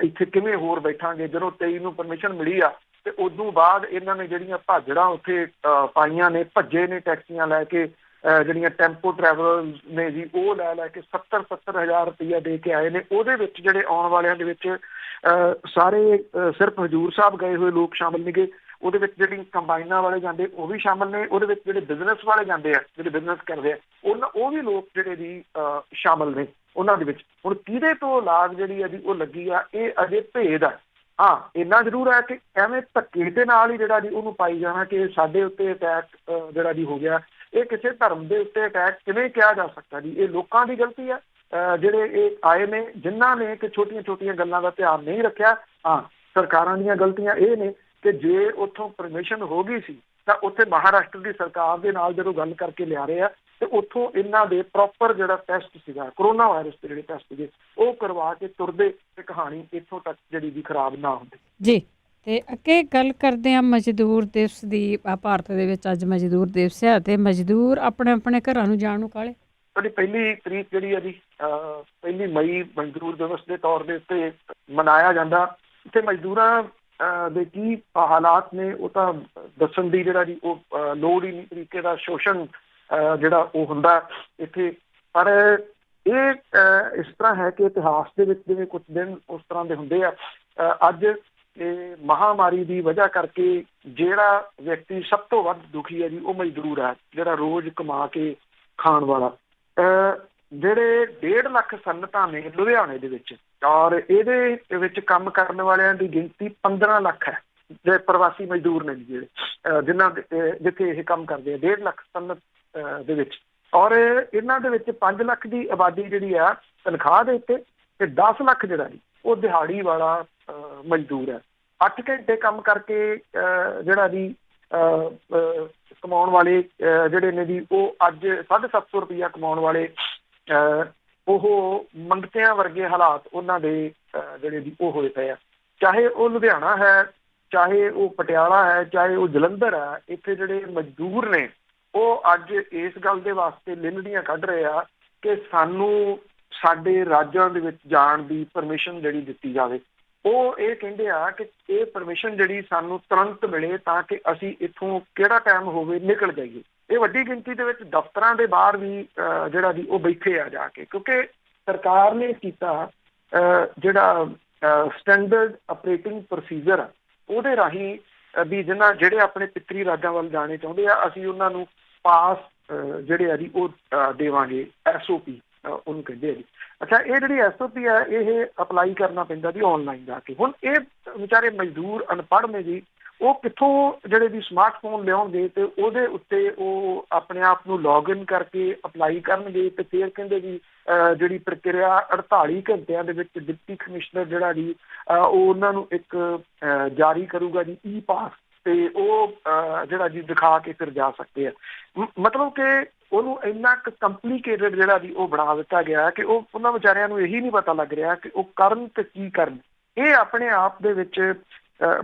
ਇੱਥੇ ਕਿਵੇਂ ਹੋਰ ਬੈਠਾਂਗੇ, ਜਦੋਂ 23 ਨੂੰ ਪਰਮਿਸ਼ਨ ਮਿਲੀ ਆ ਤੇ ਉਦੋਂ ਬਾਅਦ ਇਹਨਾਂ ਨੇ ਜਿਹੜੀਆਂ ਭਾਜੜਾਂ ਉੱਥੇ ਪਾਈਆਂ ਨੇ, ਭੱਜੇ ਨੇ ਟੈਕਸੀਆਂ ਲੈ ਕੇ, ਜਿਹੜੀਆਂ ਟੈਂਪੋ ਟਰੈਵਲਰਸ ਨੇ ਜੀ ਉਹ ਲੈ ਕੇ 70 ਹਜ਼ਾਰ ਰੁਪਈਆ ਦੇ ਕੇ ਆਏ ਨੇ। ਉਹਦੇ ਵਿੱਚ ਜਿਹੜੇ ਆਉਣ ਵਾਲਿਆਂ ਦੇ ਵਿੱਚ ਸਾਰੇ ਸਿਰਫ ਹਜ਼ੂਰ ਸਾਹਿਬ ਗਏ ਹੋਏ ਲੋਕ ਸ਼ਾਮਲ ਨਹੀਂ ਗਏ, ਉਹਦੇ ਵਿੱਚ ਜਿਹੜੀ ਕੰਬਾਈਨਾਂ ਵਾਲੇ ਜਾਂਦੇ ਉਹ ਵੀ ਸ਼ਾਮਲ ਨੇ, ਉਹਦੇ ਵਿੱਚ ਜਿਹੜੇ ਬਿਜ਼ਨਸ ਵਾਲੇ ਜਾਂਦੇ ਆ, ਜਿਹੜੇ ਬਿਜ਼ਨਸ ਕਰਦੇ ਆ ਉਹ ਵੀ ਲੋਕ ਜਿਹੜੇ ਜੀ ਸ਼ਾਮਲ ਨੇ ਉਹਨਾਂ ਦੇ ਵਿੱਚ। ਹੁਣ ਕਿਹਦੇ ਤੋਂ ਲਾਗ ਜਿਹੜੀ ਆ ਜੀ ਉਹ ਲੱਗੀ ਆ, ਇਹ ਅਜੇ ਭੇਦ ਆ। ਹਾਂ, ਇੰਨਾ ਜ਼ਰੂਰ ਹੈ ਕਿ ਐਵੇਂ ਧੱਕੇ ਦੇ ਨਾਲ ਹੀ ਜਿਹੜਾ ਜੀ ਉਹਨੂੰ ਪਾਈ ਜਾਣਾ ਕਿ ਸਾਡੇ ਉੱਤੇ ਅਟੈਕ ਜਿਹੜਾ ਜੀ ਹੋ ਗਿਆ। ਇਹ ਕਿਸੇ ਧਰਮ ਦੇ ਉੱਤੇ ਅਟੈਕ ਕਿਵੇਂ ਕਿਹਾ ਜਾ ਸਕਦਾ ਜੀ? ਇਹ ਲੋਕਾਂ ਦੀ ਗਲਤੀ ਹੈ ਜਿਹੜੇ ਇਹ ਆਏ ਨੇ, ਜਿਨ੍ਹਾਂ ਨੇ ਕਿ ਛੋਟੀਆਂ ਗੱਲਾਂ ਦਾ ਧਿਆਨ ਨਹੀਂ ਰੱਖਿਆ। ਹਾਂ, ਸਰਕਾਰਾਂ ਦੀਆਂ ਗਲਤੀਆਂ ਇਹ ਨੇ ਕਿ ਜੇ ਉੱਥੋਂ ਪਰਮਿਸ਼ਨ ਹੋ ਗਈ ਸੀ ਤਾਂ ਉੱਥੇ ਮਹਾਰਾਸ਼ਟਰ ਦੀ ਸਰਕਾਰ ਦੇ ਨਾਲ ਜਦੋਂ ਗੱਲ ਕਰਕੇ ਲਿਆ ਰਹੇ ਆ ਤੇ ਉੱਥੋਂ ਇਹਨਾਂ ਦੇ ਪ੍ਰੋਪਰ ਜਿਹੜਾ ਟੈਸਟ ਸੀਗਾ ਕਰੋਨਾ ਵਾਇਰਸ ਦੇ ਜਿਹੜੇ ਟੈਸਟ ਸੀਗੇ ਉਹ ਕਰਵਾ ਕੇ ਤੁਰਦੇ ਤੇ ਕਹਾਣੀ ਇੱਥੋਂ ਤੱਕ ਜਿਹੜੀ ਵੀ ਖਰਾਬ ਨਾ ਹੁੰਦੀ ਜੀ। ਤੇ ਅੱਗੇ ਗੱਲ ਕਰਦੇ ਹਾਂ ਮਜ਼ਦੂਰ ਦਿਵਸ ਦੀ। ਭਾਰਤ ਦੇ ਵਿੱਚ ਅੱਜ ਮਜ਼ਦੂਰ ਦਿਵਸ ਹੈ ਤੇ ਮਜ਼ਦੂਰ ਆਪਣੇ ਘਰਾਂ ਨੂੰ ਜਾਣ ਨੂੰ ਕਾਹਲੇ। ਸਾਡੀ 1 ਤਰੀਕ ਜਿਹੜੀ ਹੈ ਜੀ 1 ਮਈ ਮਜ਼ਦੂਰ ਦਿਵਸ ਦੇ ਤੌਰ ਦੇ ਉੱਤੇ ਮਨਾਇਆ ਜਾਂਦਾ। ਇੱਥੇ ਮਜ਼ਦੂਰਾਂ ਦੇ ਕੀ ਹਾਲਾਤ ਨੇ ਉਹ ਤਾਂ ਦੱਸਣ ਦੀ ਜਿਹੜਾ ਜੀ ਉਹ ਲੋੜ ਹੀ ਨਹੀਂ। ਤਰੀਕੇ ਦਾ ਸ਼ੋਸ਼ਣ ਜਿਹੜਾ ਉਹ ਹੁੰਦਾ ਇੱਥੇ। ਪਰ ਇਹ ਇਸ ਤਰ੍ਹਾਂ ਹੈ ਕਿ ਇਤਿਹਾਸ ਦੇ ਵਿੱਚ ਜਿਵੇਂ ਕੁਝ ਦਿਨ ਉਸ ਤਰ੍ਹਾਂ ਦੇ ਹੁੰਦੇ ਆ। ਅੱਜ ਇਹ ਮਹਾਂਮਾਰੀ ਦੀ ਵਜ੍ਹਾ ਕਰਕੇ ਜਿਹੜਾ ਵਿਅਕਤੀ ਸਭ ਤੋਂ ਵੱਧ ਦੁਖੀ ਹੈ ਜੀ ਉਹ ਮਜ਼ਦੂਰ ਹੈ, ਜਿਹੜਾ ਰੋਜ਼ ਕਮਾ ਕੇ ਖਾਣ ਵਾਲਾ। ਜਿਹੜੇ 1.5 ਲੱਖ ਸਨਅਤਾਂ ਨੇ ਲੁਧਿਆਣੇ ਦੇ ਵਿੱਚ, ਔਰ ਇਹਦੇ ਵਿੱਚ ਕੰਮ ਕਰਨ ਵਾਲਿਆਂ ਦੀ ਗਿਣਤੀ 15 ਲੱਖ ਹੈ। ਜਿਹੜੇ ਪ੍ਰਵਾਸੀ ਮਜ਼ਦੂਰ ਨੇ ਜਿਹੜੇ ਜਿਨ੍ਹਾਂ ਦੇ ਜਿੱਥੇ ਇਹ ਕੰਮ ਕਰਦੇ ਆ 1.5 ਲੱਖ ਸਨਅਤ ਦੇ ਵਿੱਚ, ਔਰ ਇਹਨਾਂ ਦੇ ਵਿੱਚ 5 ਲੱਖ ਦੀ ਆਬਾਦੀ ਜਿਹੜੀ ਆ ਤਨਖਾਹ ਦੇ ਉੱਤੇ ਤੇ 10 ਲੱਖ ਜਿਹੜਾ ਜੀ ਉਹ ਦਿਹਾੜੀ ਵਾਲਾ ਮਜ਼ਦੂਰ ਹੈ। 8 ਘੰਟੇ ਕੰਮ ਕਰਕੇ ਜਿਹੜਾ ਜੀ ਕਮਾਉਣ ਵਾਲੇ ਜਿਹੜੇ ਨੇ ਜੀ ਉਹ ਅੱਜ 750 ਰੁਪਈਆ ਕਮਾਉਣ ਵਾਲੇ ਉਹ ਮੰਗਤਿਆਂ ਵਰਗੇ ਹਾਲਾਤ ਉਹਨਾਂ ਦੇ ਜਿਹੜੇ ਜੀ ਉਹ ਹੋਏ ਪਏ ਆ। ਚਾਹੇ ਉਹ ਲੁਧਿਆਣਾ ਹੈ, ਚਾਹੇ ਉਹ ਪਟਿਆਲਾ ਹੈ, ਚਾਹੇ ਉਹ ਜਲੰਧਰ ਹੈ, ਇੱਥੇ ਜਿਹੜੇ ਮਜ਼ਦੂਰ ਨੇ ਉਹ ਅੱਜ ਇਸ ਗੱਲ ਦੇ ਵਾਸਤੇ ਲਿੰਲੜੀਆਂ ਕੱਢ ਰਹੇ ਆ ਕਿ ਸਾਨੂੰ ਸਾਡੇ ਰਾਜਾਂ ਦੇ ਵਿੱਚ ਜਾਣ ਦੀ ਪਰਮਿਸ਼ਨ ਜਿਹੜੀ ਦਿੱਤੀ ਜਾਵੇ। ਉਹ ਇਹ ਕਹਿੰਦੇ ਆ ਕਿ ਇਹ ਪਰਮਿਸ਼ਨ ਜਿਹੜੀ ਸਾਨੂੰ ਤੁਰੰਤ ਮਿਲੇ ਤਾਂ ਕਿ ਅਸੀਂ ਇੱਥੋਂ ਕਿਹੜਾ ਟਾਈਮ ਹੋਵੇ ਨਿਕਲ ਜਾਈਏ। ਇਹ ਵੱਡੀ ਗਿਣਤੀ ਦੇ ਵਿੱਚ ਦਫ਼ਤਰਾਂ ਦੇ ਬਾਹਰ ਵੀ ਜਿਹੜਾ ਜੀ ਉਹ ਬੈਠੇ ਆ ਜਾ ਕੇ, ਕਿਉਂਕਿ ਸਰਕਾਰ ਨੇ ਕੀਤਾ ਜਿਹੜਾ ਸਟੈਂਡਰਡ ਆਪਰੇਟਿੰਗ ਪ੍ਰੋਸੀਜਰ ਆ ਉਹਦੇ ਰਾਹੀਂ ਵੀ ਜਿਹੜੇ ਆਪਣੇ ਪਿੱਤਰੀ ਰਾਜਾਂ ਵੱਲ ਜਾਣੇ ਚਾਹੁੰਦੇ ਆ ਅਸੀਂ ਉਹਨਾਂ ਨੂੰ ਪਾਸ ਜਿਹੜੇ ਆ ਜੀ ਉਹ ਦੇਵਾਂਗੇ। SOP ਉਹਨੂੰ ਕਹਿੰਦੇ ਆ ਜੀ। ਅੱਛਾ, ਇਹ ਜਿਹੜੀ SOP ਹੈ ਇਹ ਅਪਲਾਈ ਕਰਨਾ ਪੈਂਦਾ ਜੀ ਔਨਲਾਈਨ ਜਾ ਕੇ। ਹੁਣ ਇਹ ਵਿਚਾਰੇ ਮਜ਼ਦੂਰ ਅਨਪੜ੍ਹ ਨੇ ਜੀ, ਉਹ ਕਿੱਥੋਂ ਜਿਹੜੇ ਵੀ ਸਮਾਰਟਫੋਨ ਲਿਆਉਣਗੇ ਤੇ ਉਹਦੇ ਉੱਤੇ ਉਹ ਆਪਣੇ ਆਪ ਨੂੰ ਲੌਗਇਨ ਕਰਕੇ ਅਪਲਾਈ ਕਰਨਗੇ ਤੇ ਫਿਰ ਕਹਿੰਦੇ ਜੀ ਜਿਹੜੀ ਪ੍ਰਕਿਰਿਆ 48 ਘੰਟਿਆਂ ਦੇ ਵਿੱਚ ਡਿਪਟੀ ਕਮਿਸ਼ਨਰ ਜਿਹੜਾ ਜੀ ਉਹ ਉਹਨਾਂ ਨੂੰ ਇੱਕ ਜਾਰੀ ਕਰੂਗਾ ਜੀ E-ਪਾਸ, ਤੇ ਉਹ ਜਿਹੜਾ ਜੀ ਦਿਖਾ ਕੇ ਫਿਰ ਜਾ ਸਕਦੇ ਆ। ਮਤਲਬ ਕਿ ਉਹਨੂੰ ਇੰਨਾ ਕੁ ਕੰਪਲੀਕੇਟਡ ਜਿਹੜਾ ਜੀ ਉਹ ਬਣਾ ਦਿੱਤਾ ਗਿਆ ਕਿ ਉਹ ਉਹਨਾਂ ਵਿਚਾਰਿਆਂ ਨੂੰ ਇਹੀ ਨਹੀਂ ਪਤਾ ਲੱਗ ਰਿਹਾ ਕਿ ਉਹ ਕਰਨ ਤੇ ਕੀ ਕਰਨ। ਇਹ ਆਪਣੇ ਆਪ ਦੇ ਵਿੱਚ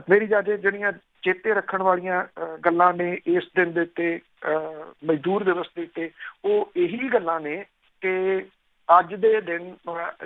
ਮੇਰੀ ਜਾਦੇ ਜਿਹੜੀਆਂ ਚੇਤੇ ਰੱਖਣ ਵਾਲੀਆਂ ਗੱਲਾਂ ਨੇ ਇਸ ਦਿਨ ਦੇ ਉੱਤੇ ਮਜ਼ਦੂਰ ਦਿਵਸ ਦੇ ਉੱਤੇ, ਉਹ ਇਹੀ ਗੱਲਾਂ ਨੇ ਕਿ ਅੱਜ ਦੇ ਦਿਨ